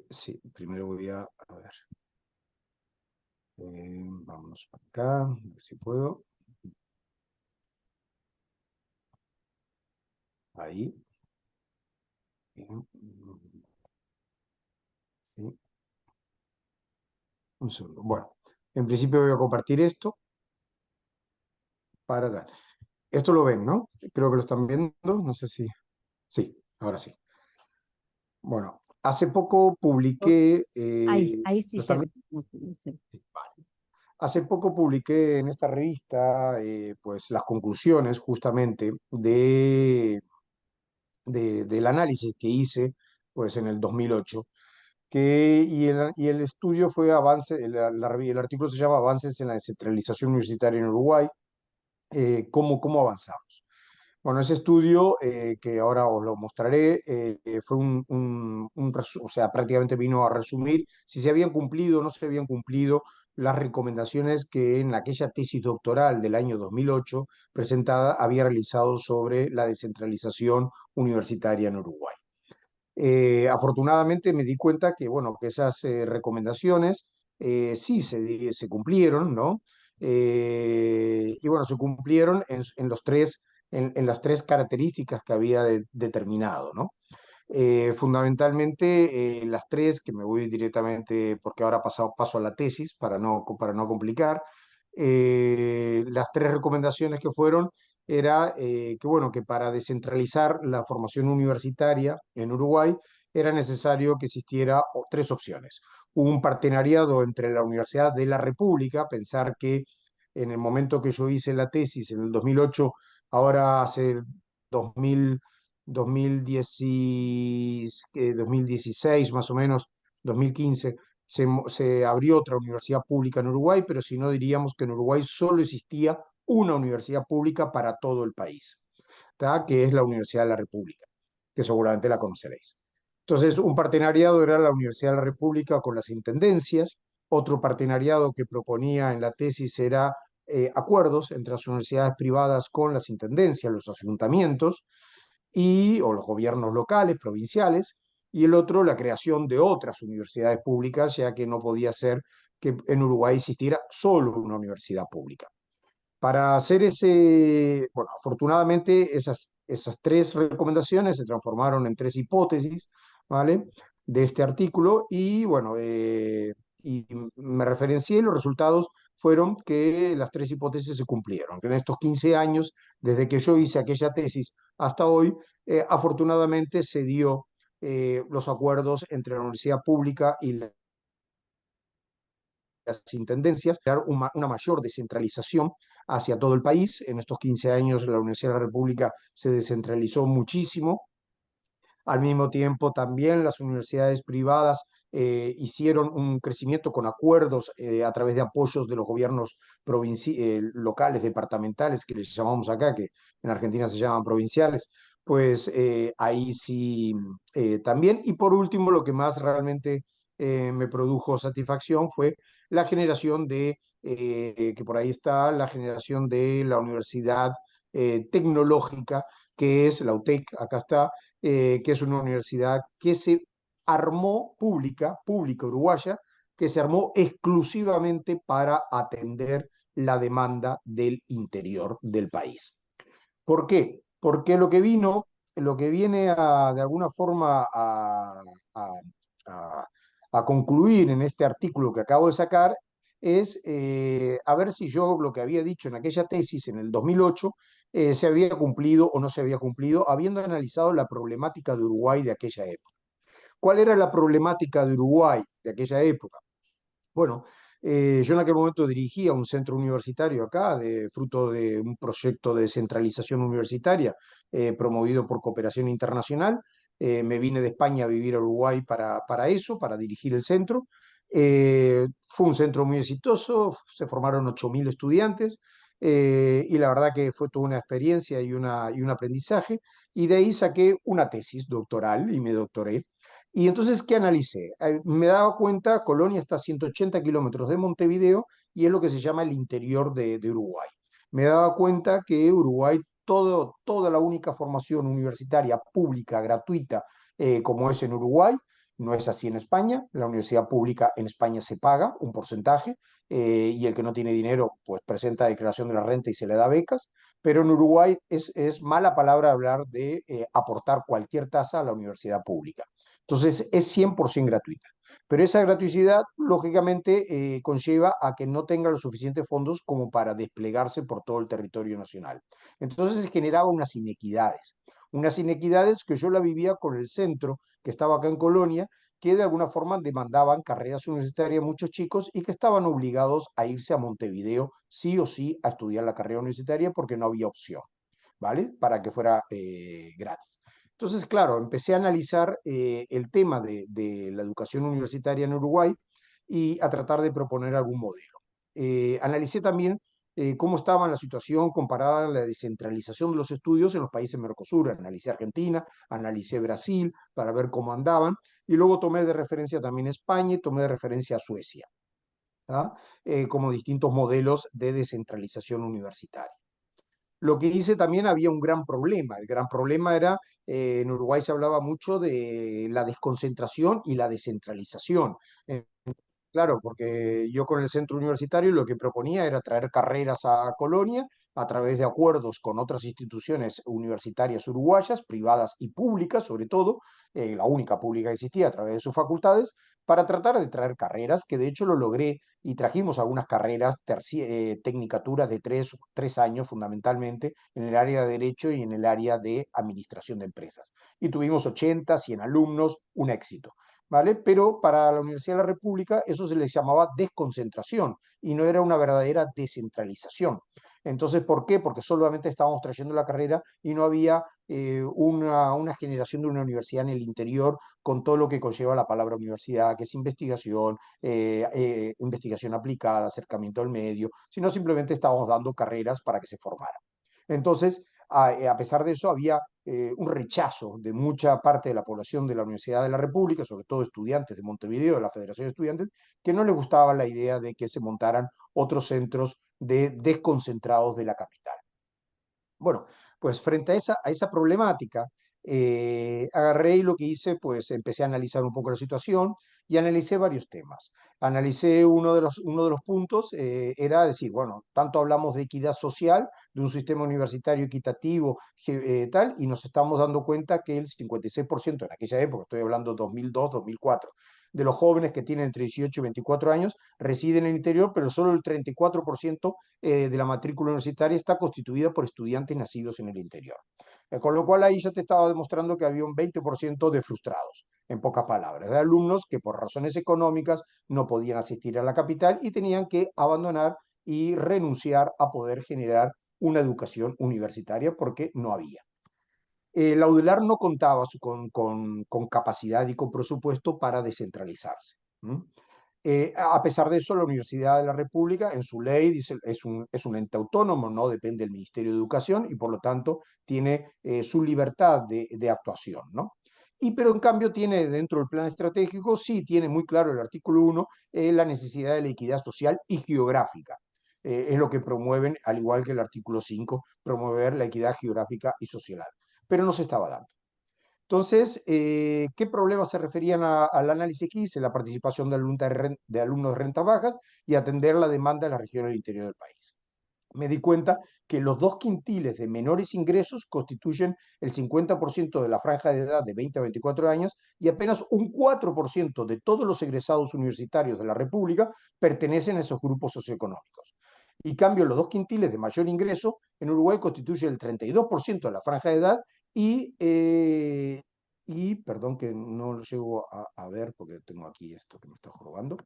sí, primero a ver. Vamos para acá, a ver si puedo. Ahí. Sí, un segundo. Bueno, en principio voy a compartir esto para dar. Esto lo ven, ¿no? Creo que lo están viendo, no sé si... Sí, ahora sí. Bueno, hace poco publiqué, Ahí sí ¿lo se están ve. viendo? No, no se ve. Sí, vale. Hace poco publiqué en esta revista pues las conclusiones justamente del análisis que hice pues en el 2008, y el estudio fue avance, el artículo se llama Avances en la descentralización universitaria en Uruguay, cómo avanzamos. Bueno, ese estudio, que ahora os lo mostraré, fue o sea, prácticamente vino a resumir si se habían cumplido o no se habían cumplido las recomendaciones que en aquella tesis doctoral del año 2008 presentada había realizado sobre la descentralización universitaria en Uruguay. Afortunadamente me di cuenta que, bueno, que esas recomendaciones sí se cumplieron, ¿no? Y bueno, se cumplieron en las tres características que había determinado, ¿no? Fundamentalmente, las tres, que me voy directamente, porque ahora paso a la tesis para no complicar. Las tres recomendaciones que fueron era que, bueno, que para descentralizar la formación universitaria en Uruguay era necesario que existiera tres opciones. Un partenariado entre la Universidad de la República, pensar que en el momento que yo hice la tesis, en el 2008, ahora hace 2000, 2016 más o menos, 2015, se abrió otra universidad pública en Uruguay, pero si no diríamos que en Uruguay solo existía una universidad pública para todo el país, ¿tá? Que es la Universidad de la República, que seguramente la conoceréis. Entonces, un partenariado era la Universidad de la República con las intendencias. Otro partenariado que proponía en la tesis era acuerdos entre las universidades privadas con las intendencias, los ayuntamientos, o los gobiernos locales, provinciales, y el otro, la creación de otras universidades públicas, ya que no podía ser que en Uruguay existiera solo una universidad pública. Para hacer bueno, afortunadamente esas tres recomendaciones se transformaron en tres hipótesis, ¿vale? De este artículo, y bueno, y me referencié, y los resultados fueron que las tres hipótesis se cumplieron, que en estos 15 años, desde que yo hice aquella tesis hasta hoy, afortunadamente se dio los acuerdos entre la universidad pública y las intendencias, crear una mayor descentralización hacia todo el país. En estos 15 años la Universidad de la República se descentralizó muchísimo. Al mismo tiempo, también las universidades privadas hicieron un crecimiento con acuerdos a través de apoyos de los gobiernos locales, departamentales, que les llamamos acá, que en Argentina se llaman provinciales, pues ahí sí también. Y por último, lo que más realmente me produjo satisfacción fue la generación que por ahí está, la generación de la Universidad Tecnológica, que es la UTEC, acá está, que es una universidad que se armó pública uruguaya, que se armó exclusivamente para atender la demanda del interior del país. ¿Por qué? Porque lo que viene de alguna forma a- a- a concluir en este artículo que acabo de sacar es a ver si yo lo que había dicho en aquella tesis en el 2008 se había cumplido o no se había cumplido, habiendo analizado la problemática de Uruguay de aquella época. ¿Cuál era la problemática de Uruguay de aquella época? Bueno, yo en aquel momento dirigía un centro universitario acá, fruto de un proyecto de descentralización universitaria promovido por Cooperación Internacional. Me vine de España a vivir a Uruguay para eso, para dirigir el centro. Fue un centro muy exitoso, se formaron 8.000 estudiantes y la verdad que fue toda una experiencia y un aprendizaje. Y de ahí saqué una tesis doctoral y me doctoré. Y entonces, ¿qué analicé? Me daba cuenta, Colonia está a 180 kilómetros de Montevideo y es lo que se llama el interior de Uruguay. Me daba cuenta que Uruguay, toda la única formación universitaria pública, gratuita, como es en Uruguay, no es así en España. La universidad pública en España se paga un porcentaje y el que no tiene dinero, pues presenta declaración de la renta y se le da becas. Pero en Uruguay es mala palabra hablar de aportar cualquier tasa a la universidad pública. Entonces es 100% gratuita. Pero esa gratuidad, lógicamente, conlleva a que no tenga los suficientes fondos como para desplegarse por todo el territorio nacional. Entonces se generaba unas inequidades que yo la vivía con el centro, que estaba acá en Colonia, que de alguna forma demandaban carreras universitarias a muchos chicos y que estaban obligados a irse a Montevideo sí o sí a estudiar la carrera universitaria porque no había opción, ¿vale? Para que fuera gratis. Entonces, claro, empecé a analizar el tema de la educación universitaria en Uruguay y a tratar de proponer algún modelo. Analicé también cómo estaba la situación comparada a la descentralización de los estudios en los países Mercosur. Analicé Argentina, analicé Brasil para ver cómo andaban y luego tomé de referencia también España y tomé de referencia a Suecia, ¿ah? Como distintos modelos de descentralización universitaria. Lo que hice también había un gran problema. El gran problema era, en Uruguay se hablaba mucho de la desconcentración y la descentralización. Claro, porque yo con el centro universitario lo que proponía era traer carreras a Colonia a través de acuerdos con otras instituciones universitarias uruguayas, privadas y públicas sobre todo, la única pública que existía a través de sus facultades, para tratar de traer carreras, que de hecho lo logré y trajimos algunas carreras, tecnicaturas de 3 años fundamentalmente en el área de Derecho y en el área de Administración de Empresas. Y tuvimos 80, 100 alumnos, un éxito. ¿Vale? Pero para la Universidad de la República eso se les llamaba desconcentración y no era una verdadera descentralización. Entonces, ¿por qué? Porque solamente estábamos trayendo la carrera y no había una generación de una universidad en el interior con todo lo que conlleva la palabra universidad, que es investigación aplicada, acercamiento al medio, sino simplemente estábamos dando carreras para que se formaran. Entonces, a pesar de eso, había un rechazo de mucha parte de la población de la Universidad de la República, sobre todo estudiantes de Montevideo, de la Federación de Estudiantes, que no les gustaba la idea de que se montaran otros centros desconcentrados de la capital. Bueno, pues frente a esa problemática, agarré y lo que hice, pues empecé a analizar un poco la situación y analicé varios temas. Analicé uno de los puntos, era decir, bueno, tanto hablamos de equidad social, de un sistema universitario equitativo, tal, y nos estamos dando cuenta que el 56% en aquella época, estoy hablando 2002, 2004, de los jóvenes que tienen entre 18 y 24 años residen en el interior, pero solo el 34% de la matrícula universitaria está constituida por estudiantes nacidos en el interior. Con lo cual ahí ya te estaba demostrando que había un 20% de frustrados, en pocas palabras, de alumnos que por razones económicas no podían asistir a la capital y tenían que abandonar y renunciar a poder generar una educación universitaria porque no había. La UDELAR no contaba con capacidad y con presupuesto para descentralizarse. A pesar de eso, la Universidad de la República, en su ley, dice, es un ente autónomo, no depende del Ministerio de Educación y por lo tanto tiene su libertad de actuación, ¿no? pero en cambio tiene dentro del plan estratégico, sí tiene muy claro el artículo 1, la necesidad de la equidad social y geográfica. Es lo que promueven, al igual que el artículo 5, promover la equidad geográfica y social. Pero no se estaba dando. Entonces, ¿qué problemas se referían al análisis que hice? La participación de alumnos de rentas bajas y atender la demanda de la región del interior del país. Me di cuenta que los 2/5 de menores ingresos constituyen el 50% de la franja de edad de 20 a 24 años y apenas un 4% de todos los egresados universitarios de la República pertenecen a esos grupos socioeconómicos. Y cambio, los 2/5 de mayor ingreso en Uruguay constituye el 32% de la franja de edad perdón que no lo llego a ver porque tengo aquí esto que me está jorobando,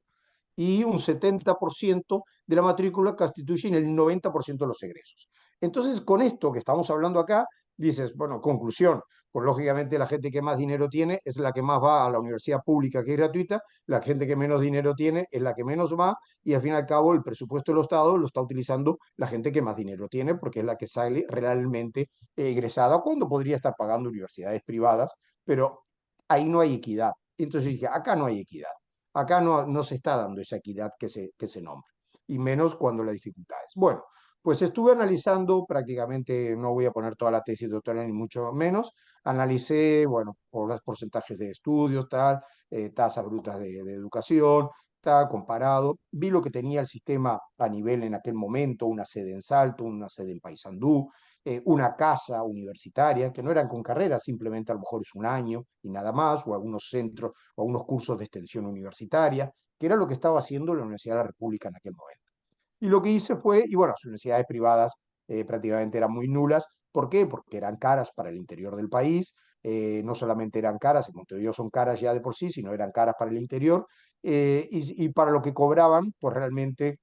y un 70% de la matrícula constituyen el 90% de los egresos. Entonces, con esto que estamos hablando acá, dices, bueno, conclusión, pues lógicamente la gente que más dinero tiene es la que más va a la universidad pública que es gratuita, la gente que menos dinero tiene es la que menos va, y al fin y al cabo el presupuesto del Estado lo está utilizando la gente que más dinero tiene, porque es la que sale realmente egresada, cuando podría estar pagando universidades privadas, pero ahí no hay equidad. Entonces dije, acá no hay equidad. Acá no se está dando esa equidad que se nombra, y menos cuando la dificultad es. Bueno, pues estuve analizando prácticamente, no voy a poner toda la tesis doctoral ni mucho menos, analicé, bueno, por los porcentajes de estudios, tal, tasas brutas de educación, tal, comparado, vi lo que tenía el sistema a nivel en aquel momento, una sede en Salto, una sede en Paysandú, una casa universitaria, que no eran con carreras, simplemente a lo mejor es un año y nada más, o algunos centros o algunos cursos de extensión universitaria, que era lo que estaba haciendo la Universidad de la República en aquel momento. Y lo que hice fue, y bueno, las universidades privadas prácticamente eran muy nulas. ¿Por qué? Porque eran caras para el interior del país, no solamente eran caras, en Montevideo son caras ya de por sí, sino eran caras para el interior, y para lo que cobraban, pues realmente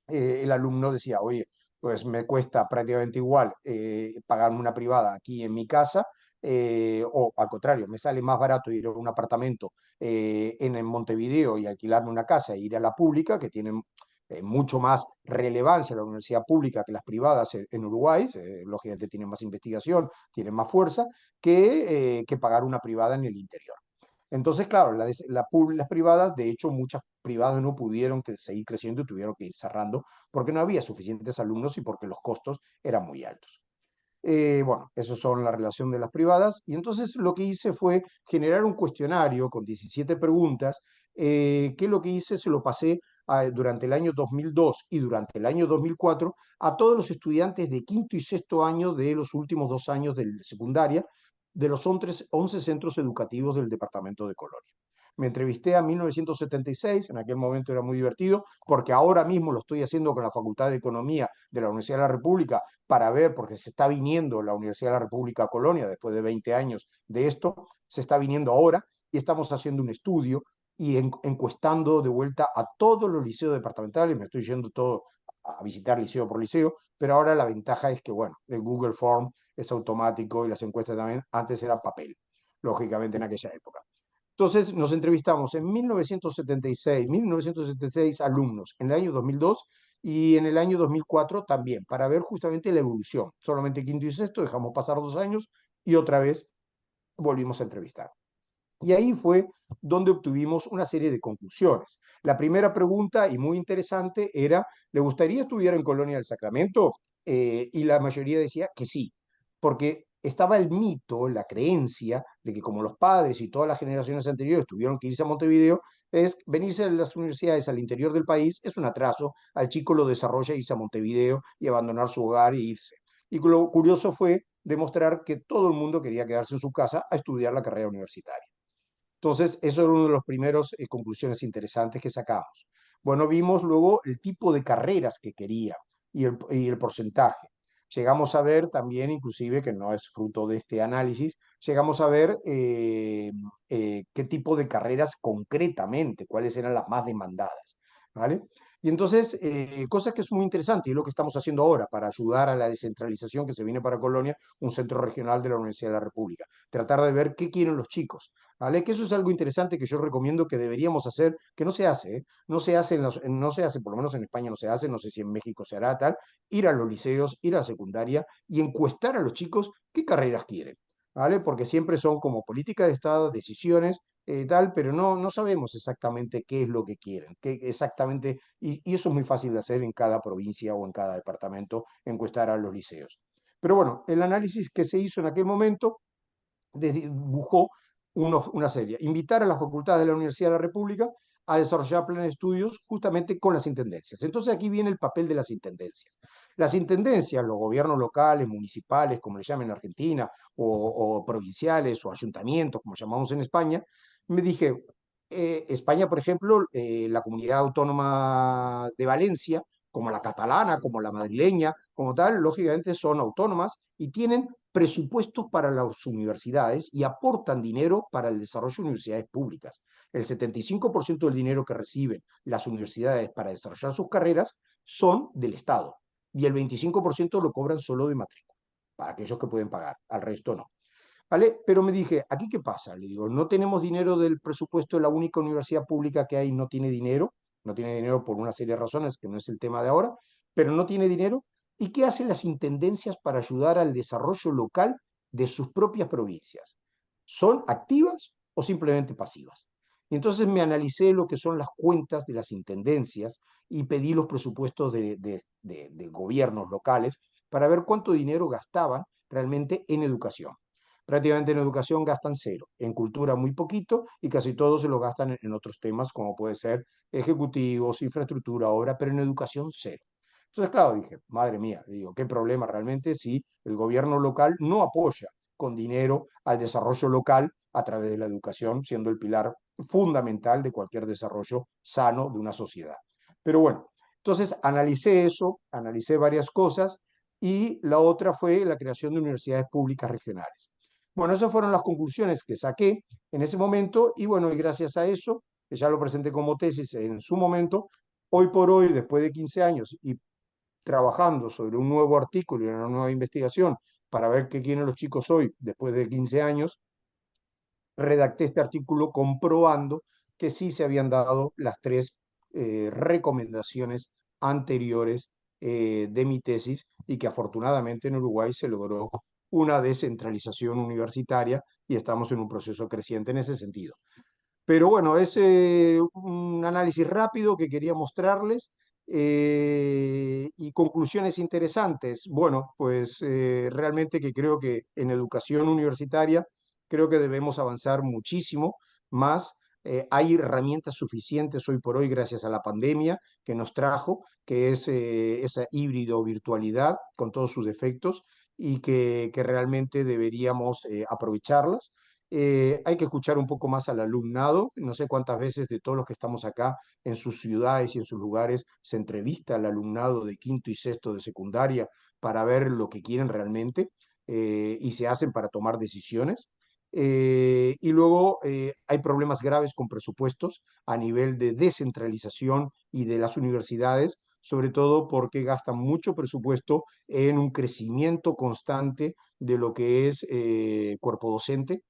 el alumno decía, oye, pues me cuesta prácticamente igual pagarme una privada aquí en mi casa, o al contrario, me sale más barato ir a un apartamento en Montevideo y alquilarme una casa e ir a la pública, que tiene mucho más relevancia la universidad pública que las privadas en Uruguay, lógicamente tienen más investigación, tienen más fuerza, que pagar una privada en el interior. Entonces, claro, las privadas, de hecho, muchas privadas no pudieron seguir creciendo y tuvieron que ir cerrando porque no había suficientes alumnos y porque los costos eran muy altos. Bueno, eso son la relación de las privadas. Y entonces lo que hice fue generar un cuestionario con 17 preguntas, que lo que hice se lo pasé durante el año 2002 y durante el año 2004 a todos los estudiantes de quinto y sexto año de los últimos 2 años de secundaria de los 11 centros educativos del departamento de Colonia. Me entrevisté a 1976, en aquel momento era muy divertido, porque ahora mismo lo estoy haciendo con la Facultad de Economía de la Universidad de la República para ver, porque se está viniendo la Universidad de la República a Colonia después de 20 años de esto, se está viniendo ahora y estamos haciendo un estudio y encuestando de vuelta a todos los liceos departamentales. Me estoy yendo todo a visitar liceo por liceo, pero ahora la ventaja es que, bueno, el Google Form es automático y las encuestas también, antes era papel, lógicamente en aquella época. Entonces nos entrevistamos en 1976 alumnos, en el año 2002 y en el año 2004 también, para ver justamente la evolución. Solamente quinto y sexto, dejamos pasar 2 años y otra vez volvimos a entrevistar. Y ahí fue donde obtuvimos una serie de conclusiones. La primera pregunta, y muy interesante, era, ¿le gustaría estudiar en Colonia del Sacramento? Y la mayoría decía que sí, porque estaba el mito, la creencia de que como los padres y todas las generaciones anteriores tuvieron que irse a Montevideo, es venirse a las universidades al interior del país es un atraso, al chico lo desarrolla irse a Montevideo y abandonar su hogar e irse. Y lo curioso fue demostrar que todo el mundo quería quedarse en su casa a estudiar la carrera universitaria. Entonces, eso era uno de los primeros conclusiones interesantes que sacamos. Bueno, vimos luego el tipo de carreras que quería y el porcentaje. Llegamos a ver también, inclusive, que no es fruto de este análisis, llegamos a ver qué tipo de carreras concretamente, cuáles eran las más demandadas, ¿vale? Y entonces, cosas que es muy interesante y es lo que estamos haciendo ahora para ayudar a la descentralización que se viene para Colonia, un centro regional de la Universidad de la República. Tratar de ver qué quieren los chicos, ¿vale? Que eso es algo interesante que yo recomiendo que deberíamos hacer, que no se hace, ¿eh? No se hace, no se hace, por lo menos en España no se hace, no sé si en México se hará tal, ir a los liceos, ir a la secundaria y encuestar a los chicos qué carreras quieren, ¿vale? Porque siempre son como política de Estado, decisiones, tal, pero no sabemos exactamente qué es lo que quieren, qué exactamente, y eso es muy fácil de hacer en cada provincia o en cada departamento, encuestar a los liceos. Pero bueno, el análisis que se hizo en aquel momento dibujó una serie, invitar a las facultades de la Universidad de la República a desarrollar planes de estudios justamente con las intendencias. Entonces aquí viene el papel de las intendencias. Las intendencias, los gobiernos locales, municipales, como le llaman en Argentina, o provinciales o ayuntamientos, como llamamos en España, me dije, España, por ejemplo, la comunidad autónoma de Valencia, como la catalana, como la madrileña, como tal, lógicamente son autónomas y tienen presupuestos para las universidades y aportan dinero para el desarrollo de universidades públicas. El 75% del dinero que reciben las universidades para desarrollar sus carreras son del Estado y el 25% lo cobran solo de matrícula, para aquellos que pueden pagar, al resto no. ¿Vale? Pero me dije, ¿aquí qué pasa? Le digo, no tenemos dinero del presupuesto de la única universidad pública que hay, no tiene dinero por una serie de razones, que no es el tema de ahora, pero no tiene dinero. ¿Y qué hacen las intendencias para ayudar al desarrollo local de sus propias provincias? ¿Son activas o simplemente pasivas? Y entonces me analicé lo que son las cuentas de las intendencias y pedí los presupuestos de gobiernos locales para ver cuánto dinero gastaban realmente en educación. Prácticamente en educación gastan cero, en cultura muy poquito y casi todo se lo gastan en otros temas como puede ser ejecutivos, infraestructura, obra, pero en educación cero. Entonces, claro, dije, madre mía, digo, qué problema realmente si el gobierno local no apoya con dinero al desarrollo local a través de la educación, siendo el pilar fundamental de cualquier desarrollo sano de una sociedad. Pero bueno, entonces analicé eso, analicé varias cosas y la otra fue la creación de universidades públicas regionales. Bueno, esas fueron las conclusiones que saqué en ese momento y bueno, y gracias a eso, que ya lo presenté como tesis en su momento, hoy por hoy, después de 15 años y trabajando sobre un nuevo artículo y una nueva investigación para ver qué quieren los chicos hoy, después de 15 años, redacté este artículo comprobando que sí se habían dado las tres recomendaciones anteriores de mi tesis y que afortunadamente en Uruguay se logró una descentralización universitaria y estamos en un proceso creciente en ese sentido. Pero bueno, es un análisis rápido que quería mostrarles y conclusiones interesantes. Bueno, pues realmente que creo que en educación universitaria creo que debemos avanzar muchísimo más. Hay herramientas suficientes hoy por hoy gracias a la pandemia que nos trajo, que es esa híbrido virtualidad con todos sus defectos y que realmente deberíamos aprovecharlas. Hay que escuchar un poco más al alumnado. No sé cuántas veces de todos los que estamos acá en sus ciudades y en sus lugares se entrevista al alumnado de quinto y sexto de secundaria para ver lo que quieren realmente y se hacen para tomar decisiones. Y luego hay problemas graves con presupuestos a nivel de descentralización y de las universidades, sobre todo porque gastan mucho presupuesto en un crecimiento constante de lo que es cuerpo docente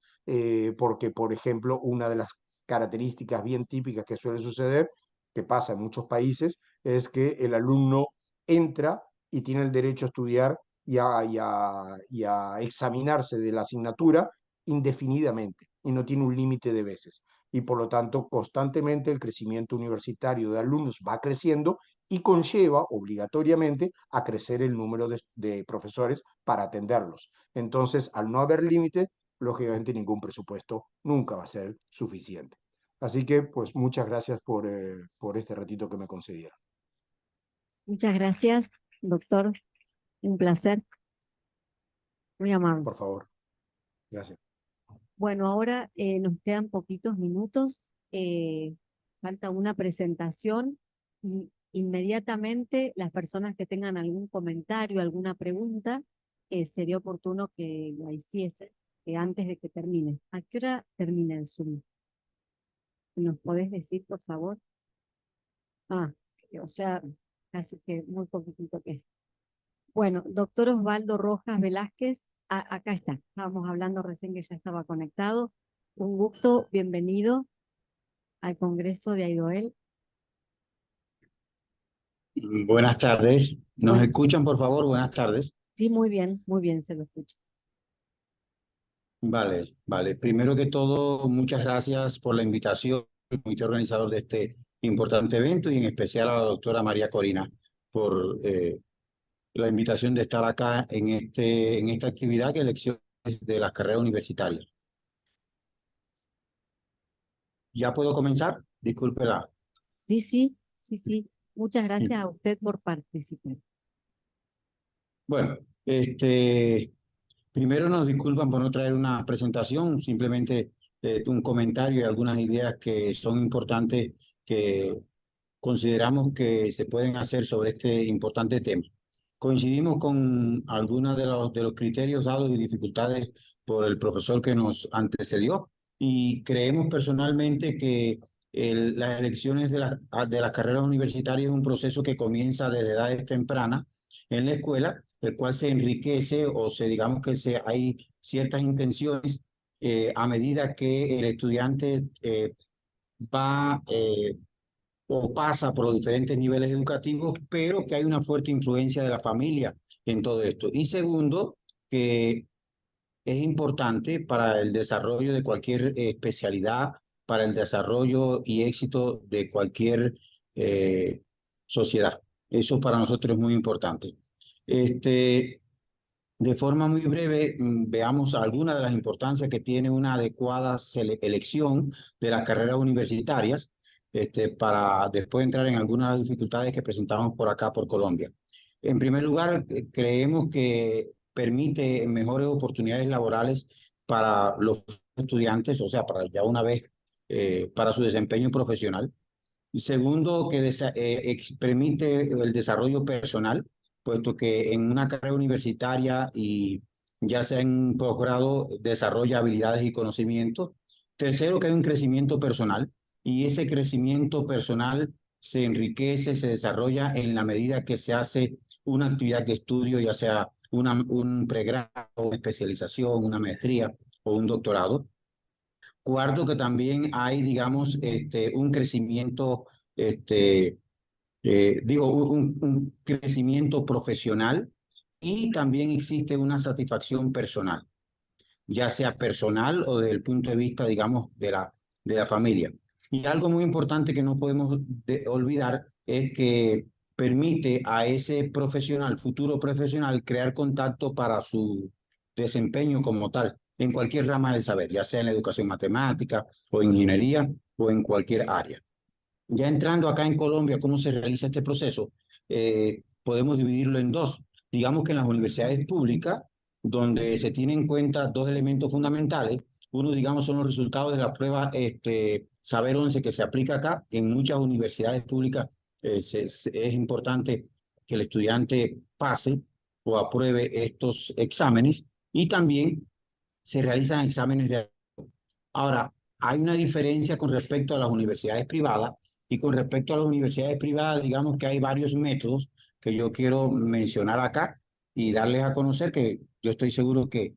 porque, por ejemplo, una de las características bien típicas que suele suceder, que pasa en muchos países, es que el alumno entra y tiene el derecho a estudiar y a examinarse de la asignatura indefinidamente y no tiene un límite de veces. Y por lo tanto, constantemente el crecimiento universitario de alumnos va creciendo y conlleva obligatoriamente a crecer el número de profesores para atenderlos. Entonces, al no haber límite, lógicamente ningún presupuesto nunca va a ser suficiente. Así que, pues, muchas gracias por este ratito que me concedieron. Muchas gracias, doctor. Un placer. Muy amable. Por favor, gracias. Bueno, ahora nos quedan poquitos minutos. Falta una presentación y inmediatamente las personas que tengan algún comentario, alguna pregunta, sería oportuno que la hiciesen antes de que termine. ¿A qué hora termina el Zoom? ¿Nos podés decir, por favor? Ah, o sea, casi que muy poquitito que. Bueno, doctor Osvaldo Rojas Velázquez, acá está. Estábamos hablando recién que ya estaba conectado. Un gusto, bienvenido al Congreso de AIDOEL. Buenas tardes. ¿Nos Bueno, escuchan, por favor? Buenas tardes. sí, muy bien, se lo escucha. Vale, vale. Primero que todo, muchas gracias por la invitación al comité organizador de este importante evento y en especial a la doctora María Corina por la invitación de estar acá en esta actividad que es elecciones de las carreras universitarias. ¿Ya puedo comenzar? Discúlpela. Sí, sí, sí, sí. Muchas gracias a usted por participar. Bueno, primero nos disculpan por no traer una presentación, simplemente un comentario y algunas ideas que son importantes que consideramos que se pueden hacer sobre este importante tema. Coincidimos con algunos de los criterios dados y dificultades por el profesor que nos antecedió y creemos personalmente que las elecciones de las carreras universitarias es un proceso que comienza desde edades tempranas en la escuela, el cual se enriquece o digamos que hay ciertas intenciones a medida que el estudiante va o pasa por los diferentes niveles educativos, pero que hay una fuerte influencia de la familia en todo esto. Y segundo, que es importante para el desarrollo de cualquier especialidad, para el desarrollo y éxito de cualquier sociedad. Eso para nosotros es muy importante. De forma muy breve, veamos algunas de las importancias que tiene una adecuada elección de las carreras universitarias, para después entrar en algunas de las dificultades que presentamos por acá, por Colombia. En primer lugar, creemos que permite mejores oportunidades laborales para los estudiantes, o sea, para ya una vez, para su desempeño profesional. Y segundo, que permite el desarrollo personal, puesto que en una carrera universitaria y ya sea en un posgrado, desarrolla habilidades y conocimientos. Tercero, que hay un crecimiento personal y ese crecimiento personal se enriquece, se desarrolla en la medida que se hace una actividad de estudio, ya sea un pregrado, una especialización, una maestría o un doctorado. Cuarto, que también hay, digamos, un crecimiento, un crecimiento profesional y también existe una satisfacción personal, ya sea personal o desde el punto de vista, digamos, de la familia. Y algo muy importante que no podemos olvidar es que permite a ese profesional, futuro profesional, crear contacto para su desempeño como tal, en cualquier rama del saber, ya sea en la educación matemática o ingeniería o en cualquier área. Ya entrando acá en Colombia, ¿cómo se realiza este proceso? Podemos dividirlo en dos. Digamos que en las universidades públicas, donde se tienen en cuenta dos elementos fundamentales. Uno, digamos, son los resultados de la prueba Saber 11 que se aplica acá. En muchas universidades públicas es importante que el estudiante pase o apruebe estos exámenes y también se realizan exámenes de... Ahora, hay una diferencia con respecto a las universidades privadas y con respecto a las universidades privadas, digamos que hay varios métodos que yo quiero mencionar acá y darles a conocer que yo estoy seguro que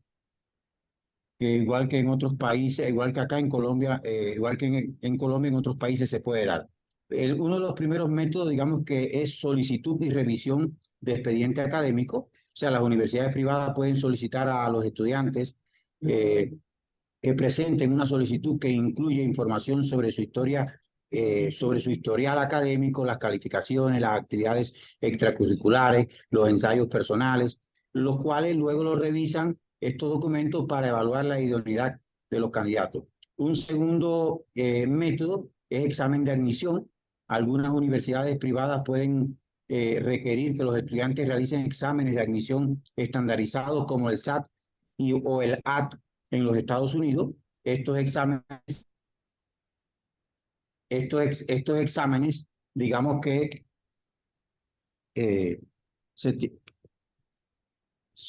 igual que en otros países, igual que acá en Colombia, igual que en Colombia, en otros países se puede dar. Uno de los primeros métodos, digamos que es solicitud y revisión de expediente académico. O sea, las universidades privadas pueden solicitar a los estudiantes que presenten una solicitud que incluye información sobre su historia, sobre su historial académico, las calificaciones, las actividades extracurriculares, los ensayos personales, los cuales luego los revisan estos documentos para evaluar la idoneidad de los candidatos. Un segundo método es examen de admisión. Algunas universidades privadas pueden requerir que los estudiantes realicen exámenes de admisión estandarizados como el SAT o el AT en los Estados Unidos. Estos exámenes, estos exámenes, digamos que eh,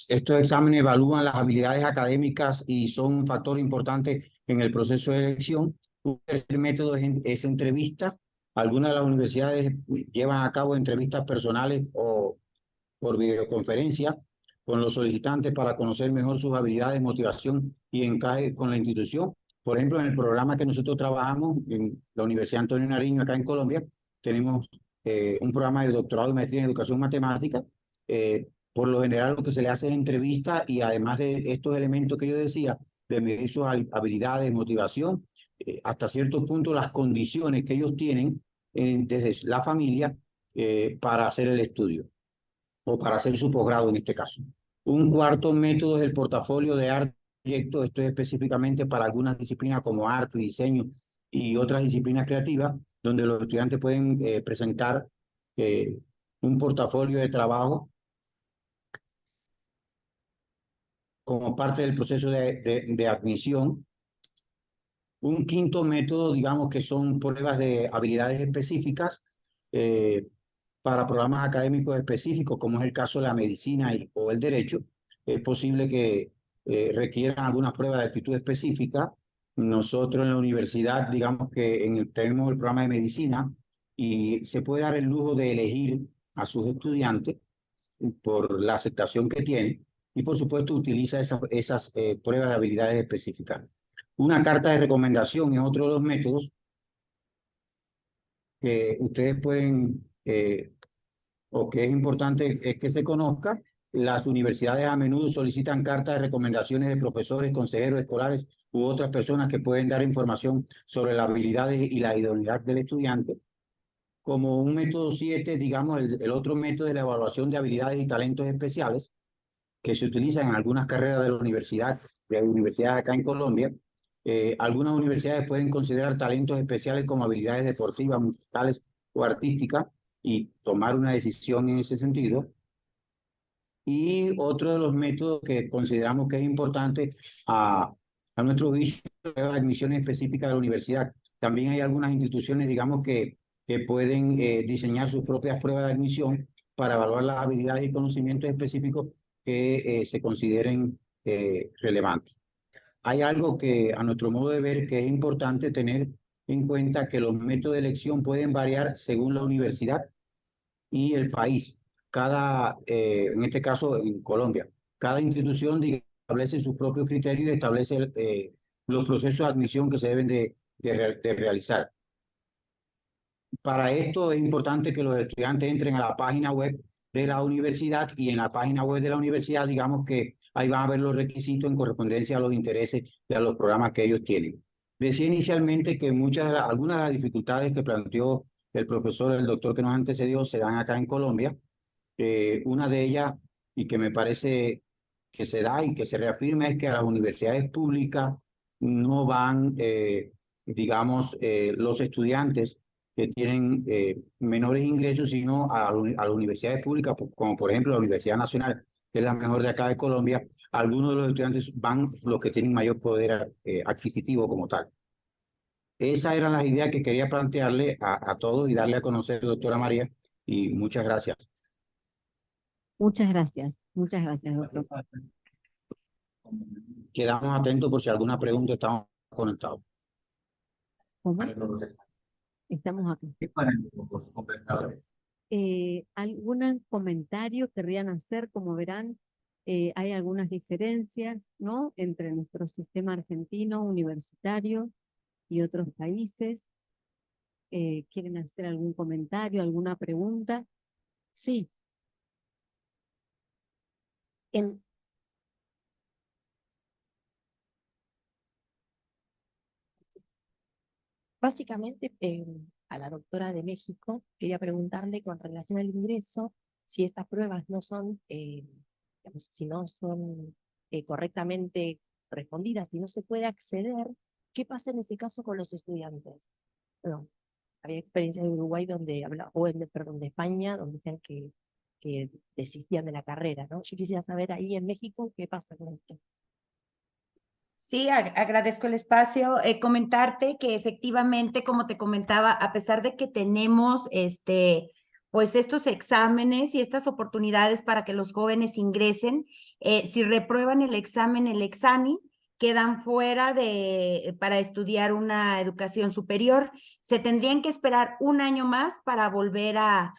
estos exámenes evalúan las habilidades académicas y son un factor importante en el proceso de elección. Un tercer método es entrevista. Algunas de las universidades llevan a cabo entrevistas personales o por videoconferencia con los solicitantes para conocer mejor sus habilidades, motivación y encaje con la institución. Por ejemplo, en el programa que nosotros trabajamos en la Universidad Antonio Nariño, acá en Colombia, tenemos un programa de doctorado y maestría en educación matemática. Por lo general, lo que se le hace es entrevista y además de estos elementos que yo decía, de medir sus habilidades, motivación, hasta cierto punto las condiciones que ellos tienen desde la familia para hacer el estudio o para hacer su posgrado en este caso. Un cuarto método es el portafolio de arte proyecto. Esto es específicamente para algunas disciplinas como arte, diseño y otras disciplinas creativas, donde los estudiantes pueden presentar un portafolio de trabajo como parte del proceso de admisión. Un quinto método, digamos que son pruebas de habilidades específicas para programas académicos específicos, como es el caso de la medicina o el derecho. Es posible que requieran algunas pruebas de actitud específica. Nosotros en la universidad, digamos que tenemos el programa de medicina y se puede dar el lujo de elegir a sus estudiantes por la aceptación que tienen y por supuesto utiliza esas pruebas de habilidades específicas. Una carta de recomendación es otro de los métodos que ustedes pueden, o que es importante es que se conozca. Las universidades a menudo solicitan cartas de recomendaciones de profesores, consejeros escolares u otras personas que pueden dar información sobre las habilidades y la idoneidad del estudiante. Como un método 7, digamos, el otro método de la evaluación de habilidades y talentos especiales, que se utilizan en algunas carreras de la universidad, de universidades acá en Colombia. Algunas universidades pueden considerar talentos especiales como habilidades deportivas, musicales o artísticas y tomar una decisión en ese sentido. Y otro de los métodos que consideramos que es importante a nuestro juicio es la admisión específica de la universidad. También hay algunas instituciones, digamos, que pueden diseñar sus propias pruebas de admisión para evaluar las habilidades y conocimientos específicos que se consideren relevantes. Hay algo que, a nuestro modo de ver, que es importante tener en cuenta, que los métodos de elección pueden variar según la universidad y el país. En este caso, en Colombia, cada institución establece sus propios criterios y establece los procesos de admisión que se deben de realizar. Para esto es importante que los estudiantes entren a la página web de la universidad y en la página web de la universidad, digamos que ahí van a ver los requisitos en correspondencia a los intereses y a los programas que ellos tienen. Decía inicialmente que algunas de las dificultades que planteó el profesor, el doctor que nos antecedió, se dan acá en Colombia. Una de ellas, y que me parece que se da y que se reafirma, es que a las universidades públicas no van, digamos, los estudiantes que tienen menores ingresos, sino a las universidades públicas, como por ejemplo la Universidad Nacional, que es la mejor de acá de Colombia. Algunos de los estudiantes van los que tienen mayor poder adquisitivo como tal. Esas eran las ideas que quería plantearle a todos y darle a conocer, doctora María, y muchas gracias. Muchas gracias, doctor. Quedamos atentos por si alguna pregunta. Estamos conectados. ¿Cómo? Estamos aquí. ¿Algún comentario querrían hacer? Como verán, hay algunas diferencias, ¿no?, entre nuestro sistema argentino universitario y otros países. ¿Quieren hacer algún comentario, alguna pregunta? Sí. Básicamente, a la doctora de México, quería preguntarle con relación al ingreso, si estas pruebas no son, digamos, si no son correctamente respondidas, si no se puede acceder, ¿qué pasa en ese caso con los estudiantes? Bueno, había experiencias de Uruguay perdón, de España, donde decían que desistían de la carrera, ¿no? Yo quisiera saber ahí en México qué pasa con esto. Sí, agradezco el espacio. Comentarte que efectivamente, como te comentaba, a pesar de que tenemos pues estos exámenes y estas oportunidades para que los jóvenes ingresen, si reprueban el examen, el examen, quedan fuera para estudiar una educación superior. Se tendrían que esperar un año más para volver a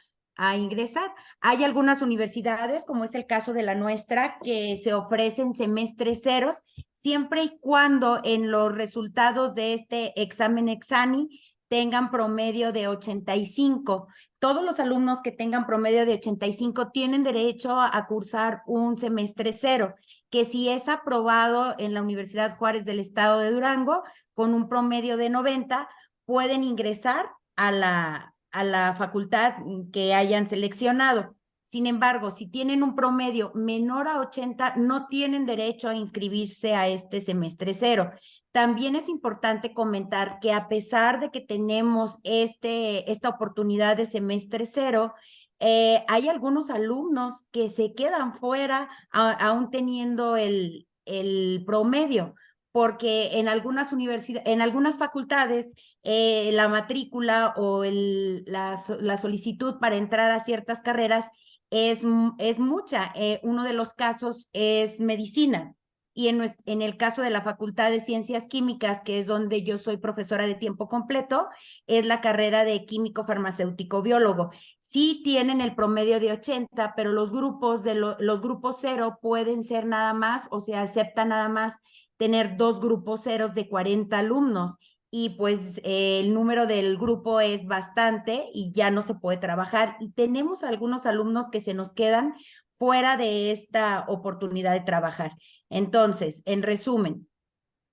ingresar. Hay algunas universidades, como es el caso de la nuestra, que se ofrecen semestres ceros, siempre y cuando en los resultados de este examen exani tengan promedio de 85. Todos los alumnos que tengan promedio de 85 tienen derecho a cursar un semestre cero, que si es aprobado en la Universidad Juárez del Estado de Durango, con un promedio de 90, pueden ingresar a la facultad que hayan seleccionado. Sin embargo, si tienen un promedio menor a 80, no tienen derecho a inscribirse a este semestre cero. También es importante comentar que a pesar de que tenemos esta oportunidad de semestre cero, hay algunos alumnos que se quedan fuera aún teniendo el promedio, porque en algunas universidades, en algunas facultades, la matrícula o la solicitud para entrar a ciertas carreras es mucha. Uno de los casos es medicina. Y en el caso de la Facultad de Ciencias Químicas, que es donde yo soy profesora de tiempo completo, es la carrera de químico farmacéutico biólogo. Sí tienen el promedio de 80, pero los grupos los grupos cero pueden ser nada más, o sea, acepta nada más tener 2 grupos ceros de 40 alumnos. Y pues el número del grupo es bastante y ya no se puede trabajar. Y tenemos algunos alumnos que se nos quedan fuera de esta oportunidad de trabajar. Entonces, en resumen,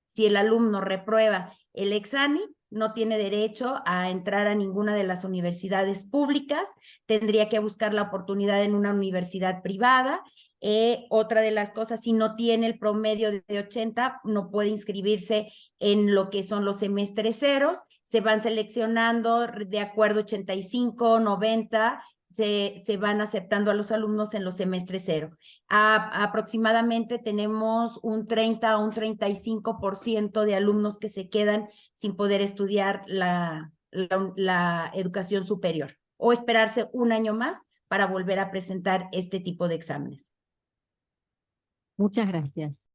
si el alumno reprueba el examen, no tiene derecho a entrar a ninguna de las universidades públicas, tendría que buscar la oportunidad en una universidad privada. Otra de las cosas, si no tiene el promedio de 80, no puede inscribirse en lo que son los semestres ceros. Se van seleccionando de acuerdo 85, 90, se van aceptando a los alumnos en los semestres cero. Aproximadamente tenemos un 30 a un 35% de alumnos que se quedan sin poder estudiar la educación superior o esperarse un año más para volver a presentar este tipo de exámenes. Muchas gracias.